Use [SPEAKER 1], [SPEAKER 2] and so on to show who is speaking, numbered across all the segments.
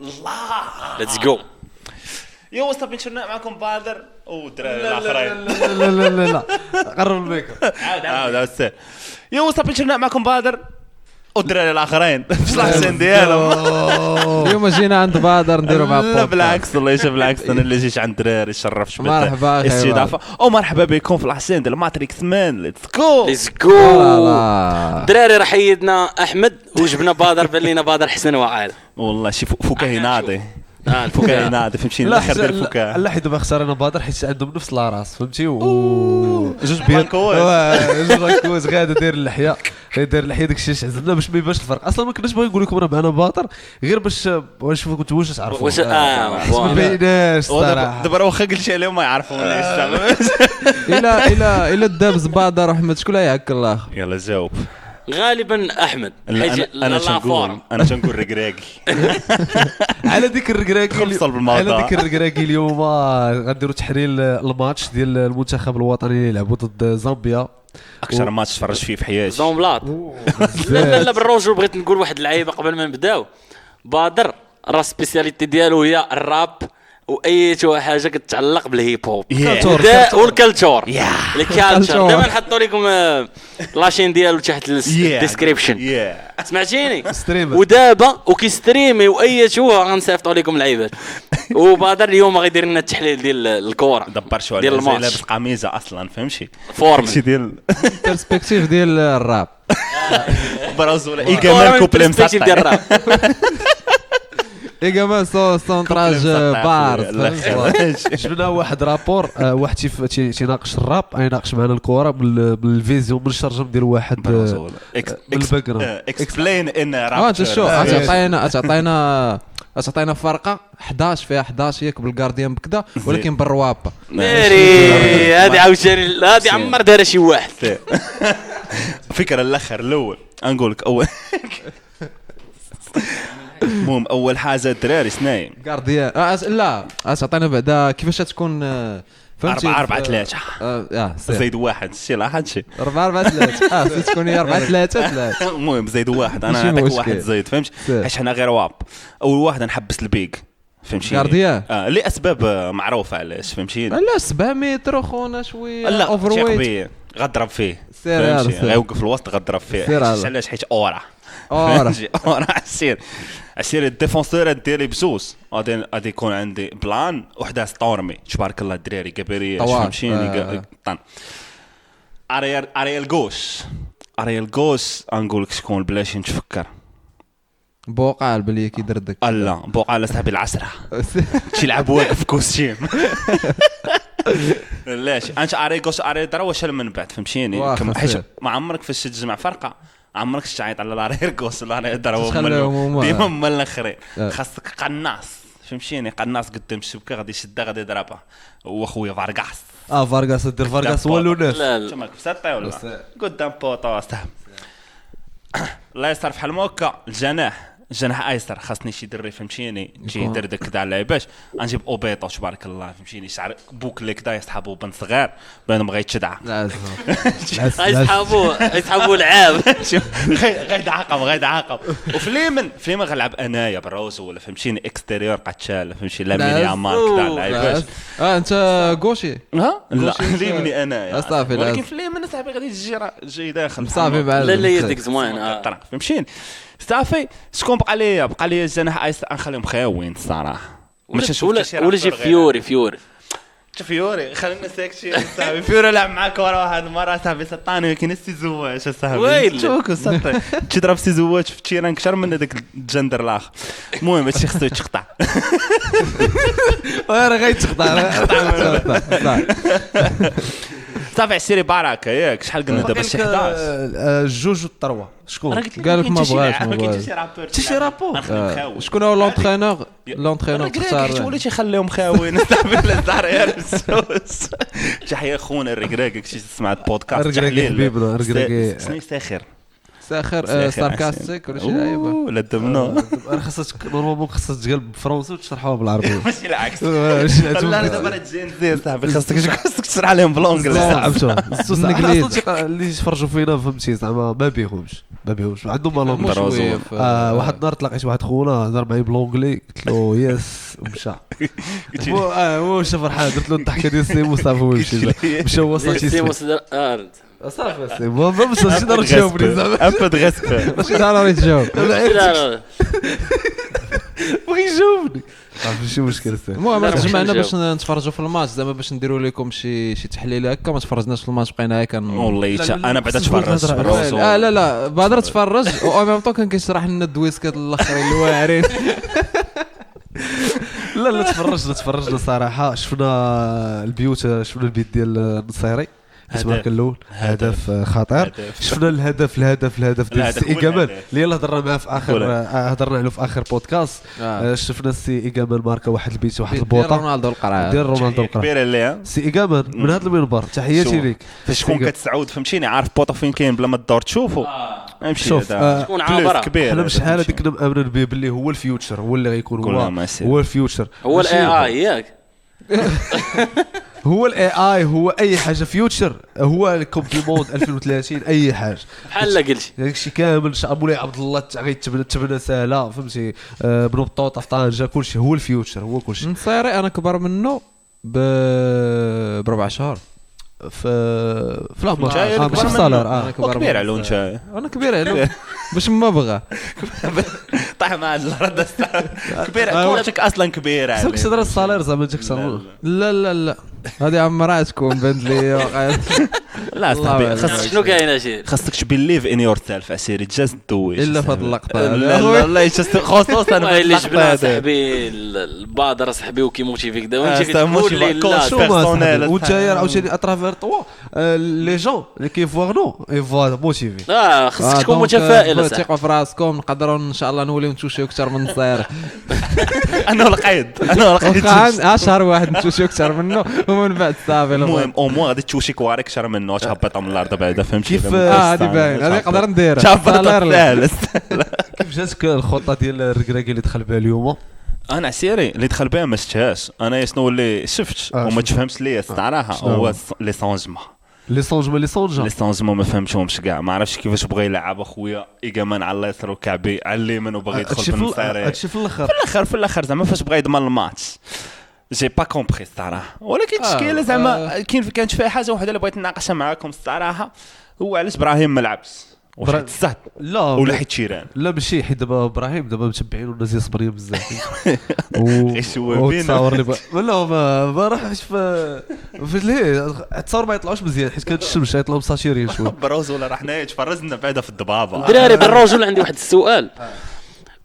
[SPEAKER 1] الله
[SPEAKER 2] ليتس جو.
[SPEAKER 1] يو وصل بنشرنا معكم بادر والدراري الاخرين.
[SPEAKER 3] لا قرب الميكرو.
[SPEAKER 1] عاود يو وصل بنشرنا معكم بادر والدراري الاخرين في الاحسن ديالهم.
[SPEAKER 4] اليوم جينا عند بادر نديروا مع
[SPEAKER 1] لا بالعكس والله شوف بالعكس انا اللي جيت عند الدراري شرف
[SPEAKER 4] مرحبا
[SPEAKER 1] الاستضافه ومرحبا بكم في الاحسن ديال ماتريكس مان. ليتس جو
[SPEAKER 2] ليتس جو. الدراري راه حيدنا احمد وجبنا بادر بلينا بادر حسن وعال
[SPEAKER 1] والله شي فكاهي ناضي
[SPEAKER 2] الفكاهي
[SPEAKER 1] ناضي فهمتي الاخر ديال الفكاهه.
[SPEAKER 3] لا حيت دابا خسرنا بادر حيت عندهم نفس لاراس فهمتي جوج
[SPEAKER 1] بانكوات
[SPEAKER 3] جوج بانكوات غادا داير اللحيه داير اللحيه داكشي اللي عزلنا باش ما يبانش الفرق. اصلا ما كناش باغي نقول لكم راه معنا بادر غير باش نشوفوا كنتوا واش تعرفوا
[SPEAKER 2] واش
[SPEAKER 3] ما بيناش الصراحه.
[SPEAKER 1] دابا راه واخا قلت عليهم ما يعرفونيش.
[SPEAKER 4] الى دابز بادر احمد شكون يعك الله.
[SPEAKER 1] يلا جاوب.
[SPEAKER 2] غالبا احمد.
[SPEAKER 1] انا تنقول ركراكي
[SPEAKER 3] على ديك الركراكي
[SPEAKER 1] خلصوا بالموضوع.
[SPEAKER 3] على ديك الركراكي اليوم غنديروا تحليل الماتش ديال المنتخب الوطني اللي لعبوا ضد زامبيا.
[SPEAKER 1] اكثر ماتش تفرج فيه في حياتي
[SPEAKER 2] زومبلاط. لا بالرجل بغيت نقول واحد اللعيبه قبل ما نبداو. بادر راه سبيسياليتي ديالو هي الراب واي حاجه كتعلق بالهيب هوب والكالتور. الكالتور دابا نحطوا لكم لاشين ديالو تحت الديسكريبشن سمعتيني. ودابا وكيستريمي واي غنصيفطوا لكم لعيبات. وبادر اليوم غيدير لنا التحليل ديال الكره
[SPEAKER 1] دبر شويه
[SPEAKER 2] ديال الماتش
[SPEAKER 1] لابس قميصه اصلا فهمتي
[SPEAKER 2] فورم
[SPEAKER 1] شي ديال
[SPEAKER 4] البيرسبكتيف ديال الراب
[SPEAKER 1] برازولا ايغامال كوبليم
[SPEAKER 2] ديال الراب
[SPEAKER 4] إيجابة سونتراج بار.
[SPEAKER 3] شفنا واحد رابور واحد تيناقش الراب يناقش معنا الكره بالفيزيون من الشرجم ديال واحد بالباك جراوند
[SPEAKER 1] اكسبلين ان راب.
[SPEAKER 4] انت شو تعطينا فرقه 11 فيها 11 ياك بالجارديان بكذا ولكن بالروابه
[SPEAKER 2] ناري. هذه عاوتاني هذه عمر دار شي واحد
[SPEAKER 1] فكره الاخر الاول نقول لك اول المهم اول حاجه الدراري سنايم
[SPEAKER 4] جارديان لا تعطينا بعدا كيفاش تكون فهمتي
[SPEAKER 1] 4-4-3 زيد واحد شي لاحظ شي
[SPEAKER 4] 4-4-3 تكون هي 4-3
[SPEAKER 1] المهم زيد واحد انا نعطيك واحد زيد فهمت حيت حنا غير واب. اول واحد نحبس البيك فهمتي
[SPEAKER 4] جارديان
[SPEAKER 1] لاسباب معروفه علاش فهمتي.
[SPEAKER 4] لا 7 متر خونا شويه
[SPEAKER 1] لا
[SPEAKER 4] اوفر ويت
[SPEAKER 1] غضرب فيه
[SPEAKER 4] فهمتي
[SPEAKER 1] غيوقف الوسط غضرب فيه علاش حيت اورا عسير الديفونسور ديالي بزوز غادي يكون عندي بلان وحده ستورمي تبارك الله الدراري كبيريه فهمتيني طن اريال غوش نقول لك شكون بلاش نتفكر
[SPEAKER 4] بوقال بلي كيدردك
[SPEAKER 1] لا بوقال صاحبي العشره تيلعب واقف كوستيم لاش انت اريغوش درا واش من بعد فهمتيني حيت ما عمرك فاش تجمع فرقه عمرك تعيط على الاريغوس ولا الاريغوس ديما من الاخرين خاصك قناص فهمتيني قناص قدام الشبكه غادي يشدها غادي يضربها هو خويا فارغاس
[SPEAKER 3] فارغاس دير فارغاس هو لوناس
[SPEAKER 1] انت مالك بسطي ولا قدام بوطو صاحبي الله يستر في حال هكا الجناح ايسر خاصني شي دري فهمتيني شي يدير داك كذا اللعيبات نجيب اوبيطو تبارك الله فهمتيني شعر بوكلي كذا يصحابو بن صغار بانهم غيتشدع
[SPEAKER 2] يسحبوا العاب
[SPEAKER 1] غيدعاقب وفليمن غنلعب انايا بالروز ولا فهمتيني اكستيريور قتال فهمتي لا ميني امان كذا اللعيبات.
[SPEAKER 4] انت غوشي
[SPEAKER 1] لا فليمني انايا
[SPEAKER 4] صافي
[SPEAKER 1] ولكن فليمن صاحبي غادي جاي داخل
[SPEAKER 4] صافي بعد
[SPEAKER 2] لا يديك زوين
[SPEAKER 1] فهمتيني صافي شكون بقى لي الجناح ايسر نخليهم خاوين الصراحه
[SPEAKER 2] ولا شي فيوري
[SPEAKER 1] خلينا ساكتين صاحبي فيوري لعب معاك ورا واحد المره صاحبي سطاني ولكن السيزواج صاحبي شوكو سطي تضرب سيزواج في التيران كثر من هذاك الجندر الاخر. المهم هادشي خصو يتقطع
[SPEAKER 3] راه غيتقطع
[SPEAKER 1] صافي عسيري بركه ياك شحال قلنا دابا شي 11
[SPEAKER 3] جوج والطروه شكون
[SPEAKER 4] قال لك ما بغاش
[SPEAKER 3] شي رابور
[SPEAKER 4] شكون هو لونترينور
[SPEAKER 1] اختار وليتي خليهم خاوين صاحبي لا دار غير السوس تحيه خونا الركراكي كشي سمعت بودكاست
[SPEAKER 3] تحليل الركراكي
[SPEAKER 1] ساخر
[SPEAKER 4] ساركاستيك ولا شي لعيبه
[SPEAKER 1] ولا دمنو
[SPEAKER 3] خاصك نورمالمون خاصك تقلب بالفرنسي وتشرحوها بالعربيه
[SPEAKER 1] ماشي العكس لا دابا تجي صاحبي خاصك تشرح عليهم بالانجليزي
[SPEAKER 3] صعب شو اللي يتفرجوا فينا فهمتي زعما ما بيهمش ما بيهوش عندهم ما لونجلي
[SPEAKER 1] برازيل.
[SPEAKER 3] واحد النهار تلاقيت واحد خونا هضر معايا بلونجلي قلت له يس ومشى هو مشى فرحان درت له الضحكه ديال سيمو صافي هو مشى هو
[SPEAKER 2] سيمو
[SPEAKER 3] صافي سيمو ما مشاش نقدر نجاوبني زعما
[SPEAKER 1] ان بو دو ريسبي
[SPEAKER 4] باش تعرف تجاوب
[SPEAKER 3] بغي يجاوبني صافي ماشي مشكل
[SPEAKER 4] المهم
[SPEAKER 2] لا،
[SPEAKER 4] جمعنا
[SPEAKER 2] باش
[SPEAKER 4] باش نتفرجوا في الماتش زعما باش نديروا لكم شي تحليل هكا ما تفرجناش في الماتش بقينا هكا
[SPEAKER 1] والله
[SPEAKER 3] لا،
[SPEAKER 1] انا بعدا تفرجت برازو
[SPEAKER 4] لا بدر تفرج او ميم طون كان كيشرح لنا الدويسكات الاخرين الواعرين
[SPEAKER 3] لا تفرجنا صراحه شفنا البيوت شفنا البيت ديال النصيري اسمه الاول هدف خطير شفنا الهدف ديال السي جمال اللي يلا هضرنا معاه في اخر هضرنا عليه في اخر بودكاست شفنا السي جمال ماركه واحد البيت واحد البوطه
[SPEAKER 4] رونالدو القرعه
[SPEAKER 3] ديال رونالدو القرعه
[SPEAKER 1] كبيره اللي
[SPEAKER 3] سي جمال من هذا المنبر تحياتي ليك
[SPEAKER 1] فاش تكون كتسعود فهمتيني عارف بوطه فين كاين بلا ما تدور تشوفو امشي
[SPEAKER 3] شوف
[SPEAKER 2] تكون عابره
[SPEAKER 1] كبير
[SPEAKER 3] احنا شحال هذيك مامنين به باللي هو الفيوتشر هو اللي غيكون هو الفيوتشر
[SPEAKER 2] هو الاي اي ياك
[SPEAKER 3] هو الاي اي هو اي حاجه فيوتشر هو الكومبليمون 2030 اي حاجه
[SPEAKER 2] بحال لا قلتي
[SPEAKER 3] داك الشيء كامل مولاي عبد الله غيتبنى سهله فهمتي بن بطوطه في طنجه كلشي هو الفيوتشر هو كلشي
[SPEAKER 4] نصيري انا كبر منه بربع شهور في العمر ماشي في الصالير انا
[SPEAKER 1] كبير على ونشا
[SPEAKER 4] انا كبير عليه باش ما بغى
[SPEAKER 1] طيح مع الرد كبير كورتك اصلا كبير عليه
[SPEAKER 3] سمك تدرس الصالير زعما جاك صالون
[SPEAKER 4] لا هذه عمرها تكون بنت لي
[SPEAKER 1] لا صاحبي
[SPEAKER 2] خاصك شنو كاين اشي
[SPEAKER 1] خاصك تبيليف ان يور سيلف اسيري جاست دوي
[SPEAKER 4] الا في هذه اللقطه
[SPEAKER 1] لا جاست خصوصا
[SPEAKER 2] اللي جبنا صاحبي البادر صاحبي وكيموتيفيك دابا انت كتقول لي لا
[SPEAKER 3] وانت عاوتاني اترافير توا لي جون اللي كيفوغنو ايفوا موتيفي
[SPEAKER 2] خاصك تكون متفائل
[SPEAKER 4] ثقوا في راسكم نقدروا ان شاء الله نوليو نتوشيو اكثر من الصغير
[SPEAKER 1] انا لقيت
[SPEAKER 4] اشهر واحد نتوشيو اكثر منه ومن بعد صافي
[SPEAKER 1] المهم او مو غادي تشوشي كوارك شهر منه تهبط من الارض بعدا فهمتي
[SPEAKER 3] كيف
[SPEAKER 4] هذه باين هذه نقدر نديرها
[SPEAKER 3] كيف جاتك الخطه ديال الركراكي اللي دخل بها اليوم
[SPEAKER 1] انا عسيري اللي دخل بها ما شفتهاش انا شنو اللي شفت وما تفهمش ليا الصراحه هو لي سونجمون
[SPEAKER 3] لي سونجمون
[SPEAKER 1] ما فهمتهمش كاع ما عرفتش كيفاش بغى يلعب اخويا ايجامان على اليسار وكعبي على اليمين وبغى يدخل في النصيري
[SPEAKER 3] هادشي في الاخر
[SPEAKER 1] زعما فاش بغى يضمن الماتش جي با كومبري الصراحه ولكن التشكيله زعما كانت فيها حاجه وحده اللي بغيت نناقشها معاكم الصراحه هو علاش ابراهيم ما لعبش واش الزهد
[SPEAKER 3] لا
[SPEAKER 1] ولا حيت شيران
[SPEAKER 3] لا ماشي حيت دابا ابراهيم دابا متبعين والناس صبرين بزاف
[SPEAKER 1] يشوفين
[SPEAKER 3] ولا ما راحش في ليه التصاور ما يطلعوش مزيان حيت كانت الشمس يطلعوا مساشيرين شويه
[SPEAKER 1] بروز ولا راه حنايا تفرزنا بعدا في الضبابه
[SPEAKER 2] دراري بالرجل عندي واحد السؤال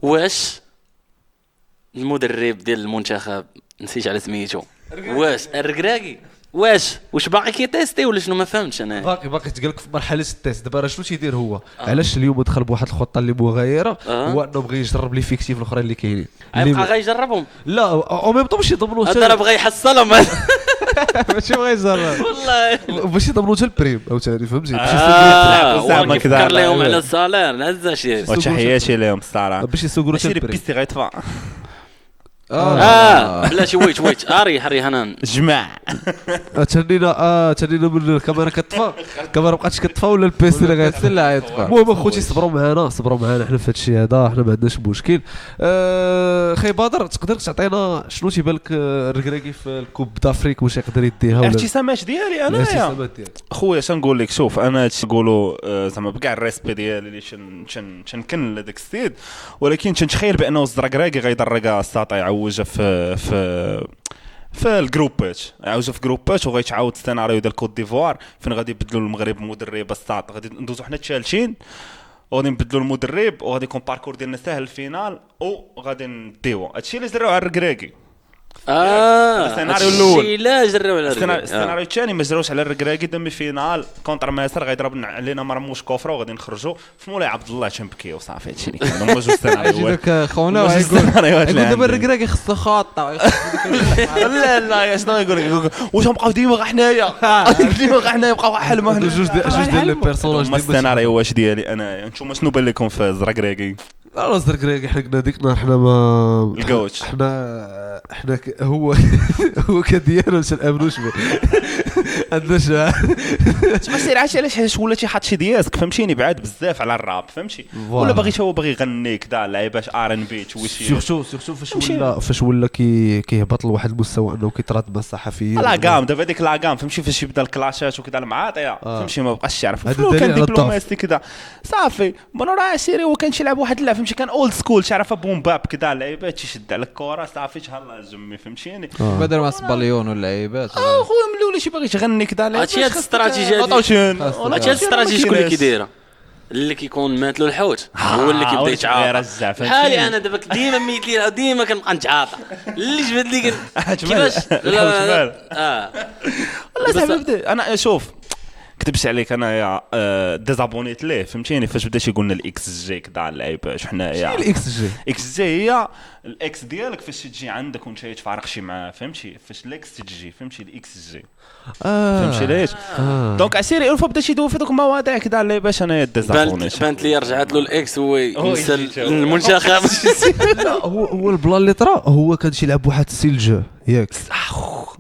[SPEAKER 2] واش المدرب ديال المنتخب نسيت على سميتو واش الركراكي واش باقي كيتيستي ولا شنو ما فهمتش انا
[SPEAKER 3] باقي تقلك في مرحله التيست دابا راه شنو تيدير هو علاش اليوم دخل بواحد الخطه اللي مغايره هو انه بغى يجرب لي فيكتيف الاخرين اللي كاينين
[SPEAKER 2] يبقى غيجربهم
[SPEAKER 3] لا او ميم طون باش يضمنوا
[SPEAKER 2] هذا راه بغى يحصلهم
[SPEAKER 4] ماشي بغى يجرب
[SPEAKER 2] والله
[SPEAKER 3] باش يضمنوا حتى البريم عاوتاني فهمتي
[SPEAKER 1] زعما كذا
[SPEAKER 2] فكر لهم على الصالير نعزاش
[SPEAKER 1] وتحياتي لهم الصراحه
[SPEAKER 3] باش يسوقوا حتى
[SPEAKER 1] البريم
[SPEAKER 3] البريم
[SPEAKER 1] بيستي غيطفى
[SPEAKER 2] بلاتي ويت اري هنان
[SPEAKER 1] جماع
[SPEAKER 3] تنينا من الكاميرا كتطفى الكاميرا بقاتش كتطفى ولا البيسي اللي
[SPEAKER 4] غيطفى يطفى
[SPEAKER 3] المهم اخوتي صبروا معنا حنا في هذا الشيء هذا حنا ما عندناش مشكل خي بدر تقدر تعطينا شنو تيبان لك الركراكي في الكوب دافريك واش يقدر يديها ولا
[SPEAKER 1] الاهتمامات ديالي انايا خويا شنقول لك شوف انا هادشي نقولوا زعما بكاع الريسبي ديالي اللي تنكن لذاك السيد ولكن تنتخيل بانه الزركراكي غيدرك الساطا يعوجها في الجروبات عاوزوا في جروبات وغيتعاود السيناريو ديال كوت ديفوار فين غادي يبدلوا المغرب مدرب الساط غادي ندوزو حنا تشالشين وغادي نبدلوا المدرب وغادي يكون باركور ديالنا ساهل الفينال وغادي نديو هادشي اللي جراو على الركراكي السيناريو الاول
[SPEAKER 2] لا جراو على الركراكي
[SPEAKER 1] السيناريو الثاني ما جراوش على الركراكي دمي فينال كونتر مصر غيضرب علينا مرموش كفره وغادي نخرجوا في مولاي عبد الله تنبكي وصافي هادشي اللي كاين هما جوج السيناريوهات
[SPEAKER 4] داك خونا يقول دابا الركراكي خصو خاطه
[SPEAKER 1] لا يا شنو يقول واش غنبقاو ديما غا حنايا نبقاو حلموا حنا
[SPEAKER 3] جوج ديال لي بيرسوناج
[SPEAKER 1] ديال السيناريو واش ديالي انا نتوما شنو بان لكم في الزركراكي
[SPEAKER 3] لا الزركراكي حنا ديك النهار حنا ما
[SPEAKER 1] لقاوش
[SPEAKER 3] حنا هو كديالو ما تنامنوش به عندنا
[SPEAKER 1] تما سير علاش ولا تيحط شي دياسك فهمتيني بعاد بزاف على الراب فهمتي ولا باغي هو باغي يغني كذا لعيباش ار ان بي توشي
[SPEAKER 3] سورتو فاش ولا كيهبط لواحد المستوى انه كيتراد مع الصحفيين
[SPEAKER 1] لاغام دابا ديك لاغام فهمتي فاش يبدا الكلاشات وكذا المعاطيه فهمتي ما بقاش يعرف
[SPEAKER 3] هذا
[SPEAKER 1] فلو
[SPEAKER 3] دليل
[SPEAKER 1] كان
[SPEAKER 3] على الضعف.
[SPEAKER 1] دبلوماسي كذا صافي من راه سيري هو كان تيلعب واحد اللعب فهمتي كان اولد سكول تعرف بوم باب كذا لعيبات تيشد على الكره صافي تهلا جمي فهمتيني
[SPEAKER 4] بدل ما سباليون واللعيبات
[SPEAKER 1] خويا ملي ولا شي باغي تغني كذا
[SPEAKER 2] هادشي هاد الاستراتيجيه هادشي هاد الاستراتيجيه شكون اللي كيديرها اللي كيكون مات له الحوت هو اللي كيبدا يتعاطى بحالي انا دابا ديما ميت لي ديما كنبقى نتعاطى اللي جبد لي كيفاش
[SPEAKER 1] والله صاحبي انا شوف كتبش عليك انا يا ديزابونيت ليه فهمتيني فاش بدا يقول لنا الاكس جي كذا اللعيبه حنايا
[SPEAKER 3] الاكس جي
[SPEAKER 1] اكس جي هي الاكس ديالك فاش تجي عندك وانت تفارق شي معاه فهمتي فاش الاكس تجي فهمتي الاكس جي فهمتي ليش دونك عسيري الفا بدا يدوي في دوك المواضيع كذا اللي باش انا ديزابونيت
[SPEAKER 2] بانت لي رجعت له الاكس هو يمثل المنتخب
[SPEAKER 3] لا هو البلان اللي طرا هو كان يلعب واحد السيلج ياك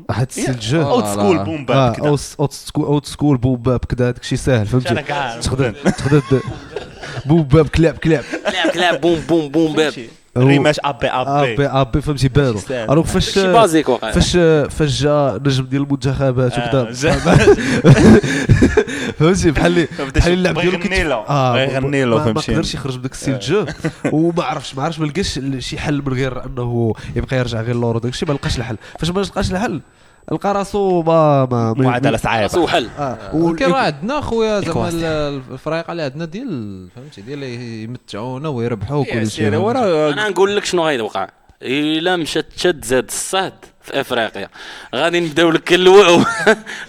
[SPEAKER 3] واحد السيلج
[SPEAKER 1] اوت سكول بوم باب كذا
[SPEAKER 3] اوت سكول بوم باب كذا هذاك شي ساهل فهمتي تخدم بوم باب كلاب
[SPEAKER 2] بوم باب
[SPEAKER 1] ريماش ابي
[SPEAKER 3] فهمتي بارو الوغ فاش جا نجم ديال المنتخبات وكذا فهمتي بحال اللعب ديالو
[SPEAKER 1] يغني له
[SPEAKER 3] ما
[SPEAKER 1] فهمتي
[SPEAKER 3] قدرش يخرج بداك السيلج وما عرفش ما لقاش شي حل من غير انه يبقى يرجع غير لورو داكشي ما لقاش الحل فاش ما لقاش الحل لقى راسو
[SPEAKER 1] معادله صعيبه
[SPEAKER 2] راسو حل
[SPEAKER 4] وكان راه عندنا خويا زعما الفريق اللي عندنا ديال فهمتي ديال يمتعونا ويربحوا وكل شيء
[SPEAKER 2] انا نقول لك شنو غيوقع الا مشات تشد زاد الصهد في افريقيا غادي نبداو لك كنلوعوا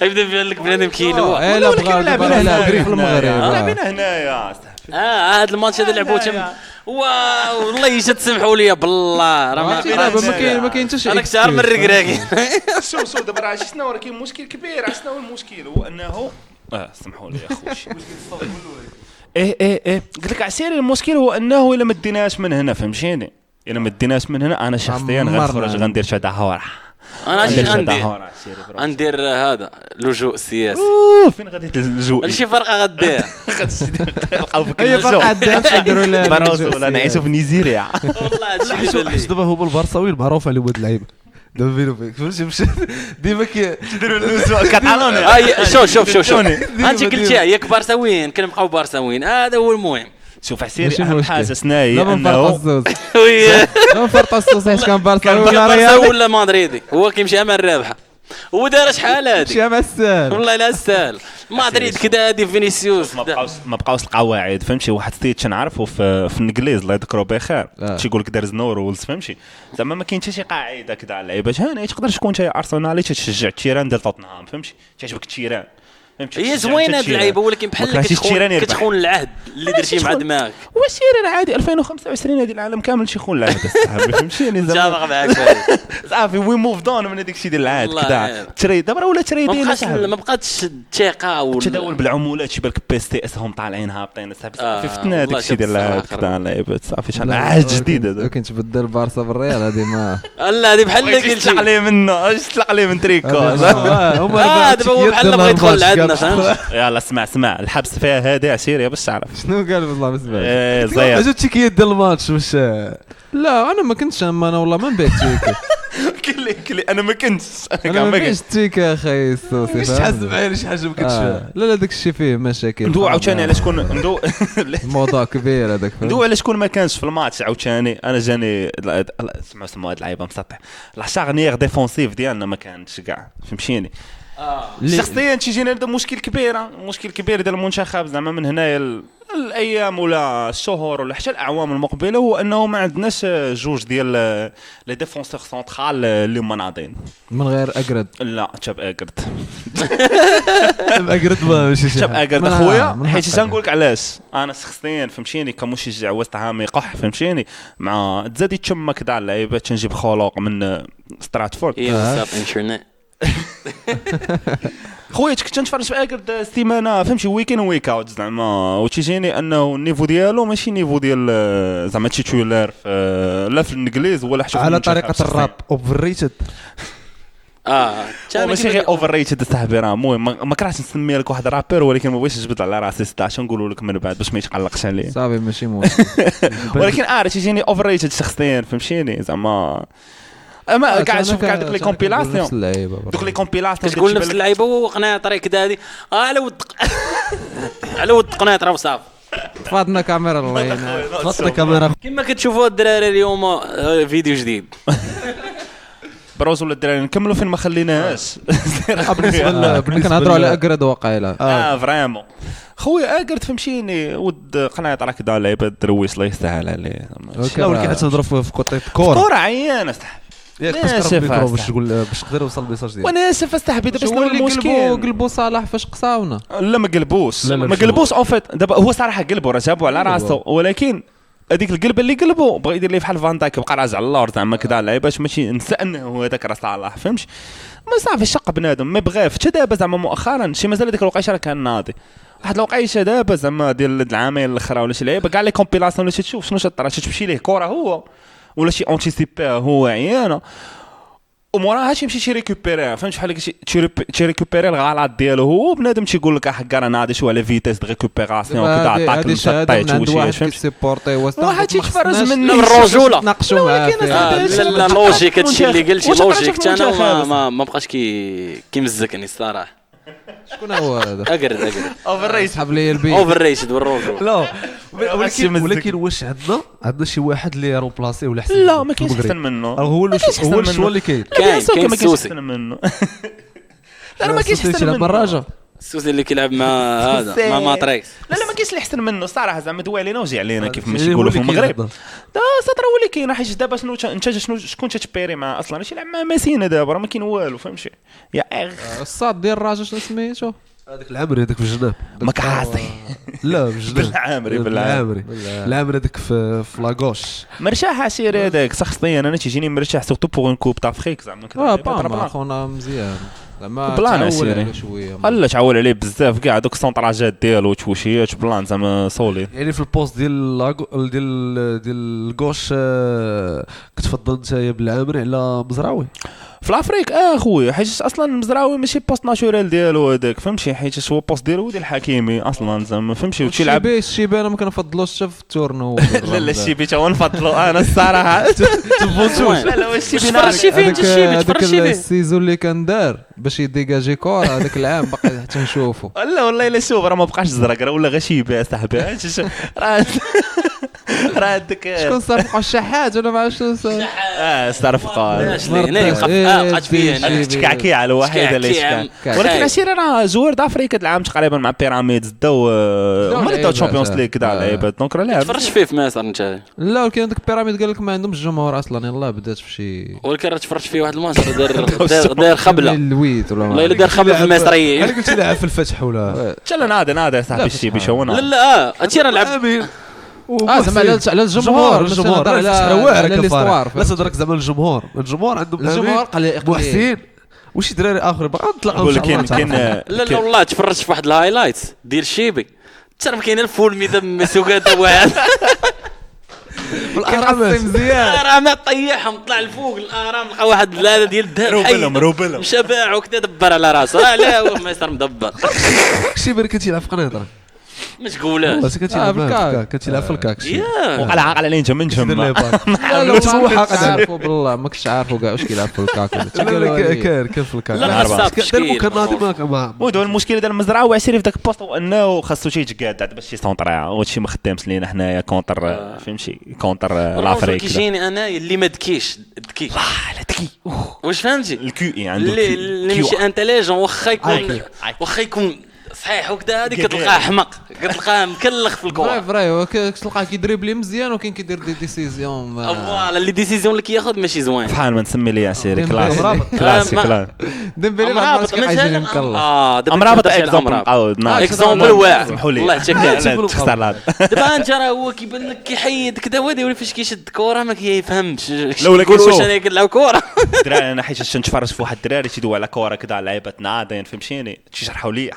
[SPEAKER 2] غيبدا يبان لك بنادم كيلوع
[SPEAKER 4] لا بغا لاعبين في المغرب
[SPEAKER 1] لاعبين هنايا
[SPEAKER 2] هذا الماتش هذا لعبوه تم والله يجي تسمحوا لي بالله راه
[SPEAKER 4] ما كاين حتى شي
[SPEAKER 2] انا كثر من الركراكي
[SPEAKER 1] شو دابا راه شنو راه كاين مشكل كبير شنو هو المشكل هو انه سمحوا لي يا خوشي ايه قلت لك عسيري المشكل هو انه الا ما ديناش من هنا فهمتيني الا ما ديناش من هنا انا شخصيا غنخرج غندير شي دعوه
[SPEAKER 2] انا غندير هذا لجوء سياسي
[SPEAKER 1] فين غادي اللجوء
[SPEAKER 2] شي فرقه غدير
[SPEAKER 1] نلقاو فيك
[SPEAKER 4] هي فرقه نديروا لها
[SPEAKER 1] ولا نعيشوا في نيجيريا
[SPEAKER 2] والله هادشي
[SPEAKER 3] دابا هما البرصاويين معروف عليهم هاد اللعيبه دابا بينو فيك فهمتي ديما
[SPEAKER 1] كيديروا اللجوء كاتالوني
[SPEAKER 2] شوف انت قلتيها ياك بارساويين كنبقاو بارساويين هذا هو المهم
[SPEAKER 1] شوف عسيري اهم حاجه سناهي
[SPEAKER 4] انه فرط الصوص حيت كان بارسا
[SPEAKER 2] ولا مدريدي هو كيمشي مع الرابحه هو دار شحال هادي
[SPEAKER 4] مشى مع السهل
[SPEAKER 2] والله لا السهل مدريد كذا هادي فينيسيوس
[SPEAKER 1] ما بقاوش القواعد فهمتي واحد ستيت تنعرفوا في الانجليز الله يذكروا بخير تيقول لك دارز نو رولز فهمتي زعما ما كاين حتى شي قاعده كذا على اللعيبات هاني تقدر تكون انت ارسنالي تشجع التيران ديال توتنهام فهمتي تعجبك التيران
[SPEAKER 2] هي زوينه هاد اللعيبه ولكن بحال كتخون العهد اللي درتي مع دماغك
[SPEAKER 1] وسير عادي 2025 هذه العالم كامل تيخون العهد صاحبي فهمتيني
[SPEAKER 2] زعما معاك
[SPEAKER 1] صافي وي موف دون من هذاك الشيء ديال العهد كذا تريد دابا ولا تريدين
[SPEAKER 2] ما بقاتش الثقه
[SPEAKER 1] والتداول بالعمولات شي بالك بي اس تي اس هم طالعين هابطين صافي فتنا هذاك الشيء ديال العهد كذا لعيبات صافي شحال عهد جديد هذا
[SPEAKER 4] كنت تبدل بارسا بالريال هذه ما
[SPEAKER 2] لا هذه بحال اللي قلت
[SPEAKER 1] عليه منه تطلق عليه من تريكو
[SPEAKER 3] هما
[SPEAKER 2] دابا هو بحال بغا يدخل لعندنا فهمت
[SPEAKER 1] يلا اسمع الحبس فيها هذه عسيريه باش تعرف
[SPEAKER 4] شنو قال والله ما سمعت
[SPEAKER 1] زير
[SPEAKER 3] اجا التيكيات ديال الماتش واش
[SPEAKER 4] لا انا ما كنتش انا والله ما نبيت تيكا
[SPEAKER 1] كلي انا ما كنتش
[SPEAKER 4] انا ما كنتش تيكا اخي الصوصي
[SPEAKER 3] واش تحسب عليه شي حاجه ما كنتش
[SPEAKER 4] لا داك الشيء فيه مشاكل
[SPEAKER 1] ندوي عاوتاني على شكون
[SPEAKER 4] موضوع كبير هذاك
[SPEAKER 1] ندوي على شكون ما كانش في الماتش عاوتاني انا جاني سمعوا هاد اللعيبه مسطح لا شارنيير ديفونسيف ديالنا ما كانش كاع فهمتيني شخصيا تيجينا هذا مشكل كبير ديال المنتخب زعما من هنايا الايام ولا الشهور ولا حتى الاعوام المقبله هو انه ما عندناش جوج ديال لي ديفونسور سونترال اللي هما ناضين
[SPEAKER 4] من غير اقرد
[SPEAKER 1] لا تشاب اقرد
[SPEAKER 3] اقرد ماشي
[SPEAKER 1] تشاب اقرد اخويا حيت تنقول لك علاش انا شخصيا فهمتيني كمشجع وسط هامي قح فهمتيني مع تزادي تشم كذا اللعيبات تنجيب خلق من ستراتفورد
[SPEAKER 2] انترنت
[SPEAKER 1] خويا كنت نتفرج في اخر السيمانه فهمتي ويكين ويك اوت زعما وتيجيني انه النيفو ديالو ماشي نيفو ديال زعما تيتولار لا في الانجليز ولا حتى
[SPEAKER 3] على طريقه الراب اوفر ريتد
[SPEAKER 1] ماشي غير اوفر ريتد صاحبي راه المهم ما كرهتش نسمي لك واحد رابر ولكن ما بغيتش نجبد على راسي 16 نقولوا لك من بعد باش ما يتقلقش عليه
[SPEAKER 4] صافي ماشي مشكل
[SPEAKER 1] ولكن تيجيني اوفر ريتد شخصيا فهمتيني زعما اما قاعد نشوف كاع دوك لي كومبيلاسيون دوك لي كومبيلاسيون
[SPEAKER 2] كتقول نفس اللعيبه وقناع طريق كذا هذه على ود على ود قناطره وصافي
[SPEAKER 4] فاضنا كاميرا الله يعينك
[SPEAKER 3] فاضنا كاميرا
[SPEAKER 2] كما كتشوفوا الدراري اليوم فيديو جديد
[SPEAKER 1] بروز ولا الدراري نكملوا فين ما خليناهاش
[SPEAKER 3] بالنسبه
[SPEAKER 4] كنهضروا على اقرد واقيلا
[SPEAKER 1] فريمون خويا اقرد فهمتيني ود قناط راه كذا لعيبه درويش الله يستاهل عليه
[SPEAKER 3] ولكن تهضروا في كوطي الكره
[SPEAKER 1] كره عيانه صاحبي
[SPEAKER 3] ياك تسكر الميكرو باش تقول باش تقدر يوصل الميساج ديالك
[SPEAKER 1] وانا اسف صاحبي دابا شنو المشكل
[SPEAKER 4] قلبوا صلاح فاش قصاونا
[SPEAKER 1] لا ما قلبوش اون فيت دابا هو صراحه قلبوا راه جابوا على راسه ولكن هذيك القلبه اللي قلبوا بغى يدير ليه بحال فان دايك بقى راجع اللور زعما كذا لعيباش ماشي نسى انه هذاك راه صلاح فهمتش ما صافي شق بنادم ما بغاه حتى دابا زعما مؤخرا شي مازال ديك الوقيته راه كان ناضي واحد الوقيته دابا زعما ديال العامين الاخرى ولا شي لعيبه كاع لي كومبيلاسيون اللي تشوف شنو طرا تمشي ليه كره هو ولا شي اونتيسيبي هو عيانه وموراها تيمشي شي ريكوبيري فهمت بحال تي ريكوبيري الغلط ديالو هو بنادم تيقول لك حق راه ناضي شويه على فيتيس دو ريكوبيراسيون كذا عطاك الطايت وشي فهمت
[SPEAKER 4] سيبورتي
[SPEAKER 1] واحد تيتفرج مني
[SPEAKER 2] الرجوله
[SPEAKER 4] ناقشوا معاه
[SPEAKER 2] لا لوجيك هادشي اللي قلتي لوجيك حتى انا ما بقاش كيمزكني الصراحه
[SPEAKER 4] شكون هو هذا
[SPEAKER 2] اقرد
[SPEAKER 1] اوفر ريت
[SPEAKER 4] سحب لي البي
[SPEAKER 2] اوفر ريتد والرجوله
[SPEAKER 3] لا ولكن واش عندنا شي واحد اللي رومبلاسي ولا حسن
[SPEAKER 1] لا ما كاينش احسن منه
[SPEAKER 3] هو الشوا اللي كاين
[SPEAKER 2] كاين سوسي
[SPEAKER 1] منه لا ما كاينش احسن منه
[SPEAKER 4] دراجه
[SPEAKER 2] السوسي اللي كيلعب مع هذا مع ماتريكس
[SPEAKER 1] لا ما كاينش اللي احسن منه الصراحه زعما دوي علينا وجي علينا كيف ما يقولوا في المغرب دا سطر هو اللي كاين حيت دابا شنو انت شكون تتبيري مع اصلا ماشي يلعب مع ماسينا دابا راه ما كاين والو فهمتي يا
[SPEAKER 4] الصاد ديال الراجل شنو سميتو
[SPEAKER 3] هذاك العامري هذاك في الجناب
[SPEAKER 1] مكعاصي
[SPEAKER 3] لا بالجناب
[SPEAKER 1] بالعامري
[SPEAKER 3] العامري هذاك في لاغوش
[SPEAKER 1] مرشاح عسير هذاك شخصيا انا تيجيني مرشاح سورتو بوغ اون كوب تافريك زعما
[SPEAKER 4] كذا خونا مزيان زعما
[SPEAKER 1] بلان
[SPEAKER 4] عسيري شويه
[SPEAKER 1] لا تعول عليه بزاف كاع دوك السونطراجات ديالو وتوشيات بلان زعما صولي
[SPEAKER 3] يعني في البوست ديال الكوش كتفضل نتايا بالعامري على مزراوي
[SPEAKER 1] في الافريك خويا حيت اصلا المزراوي ماشي بوست ناتورال ديالو هذاك فهمتي حيت هو بوست ديالو ديال الحكيمي اصلا زعما فهمتي وتيلعب
[SPEAKER 4] الشيبي انا ما كنفضلوش حتى في التورنو
[SPEAKER 1] لا الشيبي تا هو نفضلو انا الصراحه تفوتوش لا هو الشيبي
[SPEAKER 2] فرشي فين الشيبي تفرشي فين
[SPEAKER 4] السيزون اللي كان دار باش يديجاجي كره هذاك العام باقي حتى نشوفوا
[SPEAKER 1] لا والله الا شوف راه ما بقاش زرق راه ولا غير شيبي صاحبي راه هذاك
[SPEAKER 4] شكون صرفقوا الشحات ولا ما عرفتش شنو
[SPEAKER 1] صرفقوا
[SPEAKER 2] قعدت فيه
[SPEAKER 1] تكعكي على واحد اللي ولكن عشيري راه زوار دافريكا العام تقريبا مع بيراميدز داو هما اللي داو تشامبيونز ليغ كذا لعيبات دونك راه لاعب
[SPEAKER 2] تفرج فيه في مصر انت
[SPEAKER 4] لا ولكن هذاك بيراميد قال لك ما عندهمش جمهور اصلا يلاه بدات في شي
[SPEAKER 2] ولكن راه تفرجت فيه واحد الماتش دار خبله
[SPEAKER 4] الويت ولا
[SPEAKER 2] والله الا دار خبله في المصريين
[SPEAKER 3] انا قلت لاعب في الفتح ولا
[SPEAKER 1] لا نادي صاحبي الشيبي شو
[SPEAKER 2] لا لا هادشي راه لعب
[SPEAKER 4] زعما على الجمهور
[SPEAKER 3] على الاستوار لا تدرك زعما الجمهور عندهم
[SPEAKER 4] الجمهور
[SPEAKER 3] محسن وشي دراري اخر بقى نطلقوا
[SPEAKER 1] ان شاء الله كاين
[SPEAKER 2] لا والله تفرجت في واحد الهايلايتس ديال الشيبي تعرف كاين الفول ميدم سوكاتا واحد
[SPEAKER 3] بالارام
[SPEAKER 4] مزيان
[SPEAKER 2] راه ما طيحهم طلع لفوق الارام لقى واحد لا ديال الذهب
[SPEAKER 1] روبلهم
[SPEAKER 2] مشى باعو كذا دبر على راسه لا هو ما يصير مدبر
[SPEAKER 3] الشيبي كتيلعب في قنيطره
[SPEAKER 2] ما تقولهاش
[SPEAKER 3] بس كتيلعب في الكاك
[SPEAKER 1] وقال عاقل عليه انت من جنب
[SPEAKER 4] لا عارفوا بالله ما كنتش عارفوا كاع واش كيلعب في الكاك
[SPEAKER 3] كان في الكاك
[SPEAKER 2] لا
[SPEAKER 3] ممكن
[SPEAKER 1] ودو المشكله ديال المزرعه وعسيري في ذاك البوست هو انه خاصو شي يتقاد باش يسونطرا وهادشي ما خدامش لينا حنايا كونتر فهمتي كونتر لافريك
[SPEAKER 2] كيجيني انا اللي ما دكيش
[SPEAKER 1] لا دكي
[SPEAKER 2] واش فهمتي
[SPEAKER 1] الكيو اي عنده
[SPEAKER 2] اللي ماشي انتليجون واخا يكون صحيح وكذا هذيك كتلقاه احمق كتلقاه مكلخ في الكره
[SPEAKER 4] فري كتلقاه كيدريبلي مزيان وكاين كيدير دي ديسيزيون
[SPEAKER 2] فوالا اللي ديسيزيون اللي كياخذ ماشي زوين
[SPEAKER 1] بحال ما نسمي ليه عسيري كلاس
[SPEAKER 4] ديمبلي
[SPEAKER 2] مرابط
[SPEAKER 4] مثلا
[SPEAKER 1] مرابط اكزومبل
[SPEAKER 2] واحد
[SPEAKER 1] سمحوا لي
[SPEAKER 2] الله يتشكر
[SPEAKER 1] تختار هذا
[SPEAKER 2] دابا انت راه هو كيبان لك كيحيد كذا وهذا ولا فاش كيشد الكره ما كيفهمش
[SPEAKER 1] ولا
[SPEAKER 2] كيقول واش انا كنلعب كره
[SPEAKER 1] الدراري انا حيت نتفرج في واحد الدراري تيدوي على كره كذا لعيبه ناضين فهمتيني تيشرحوا لي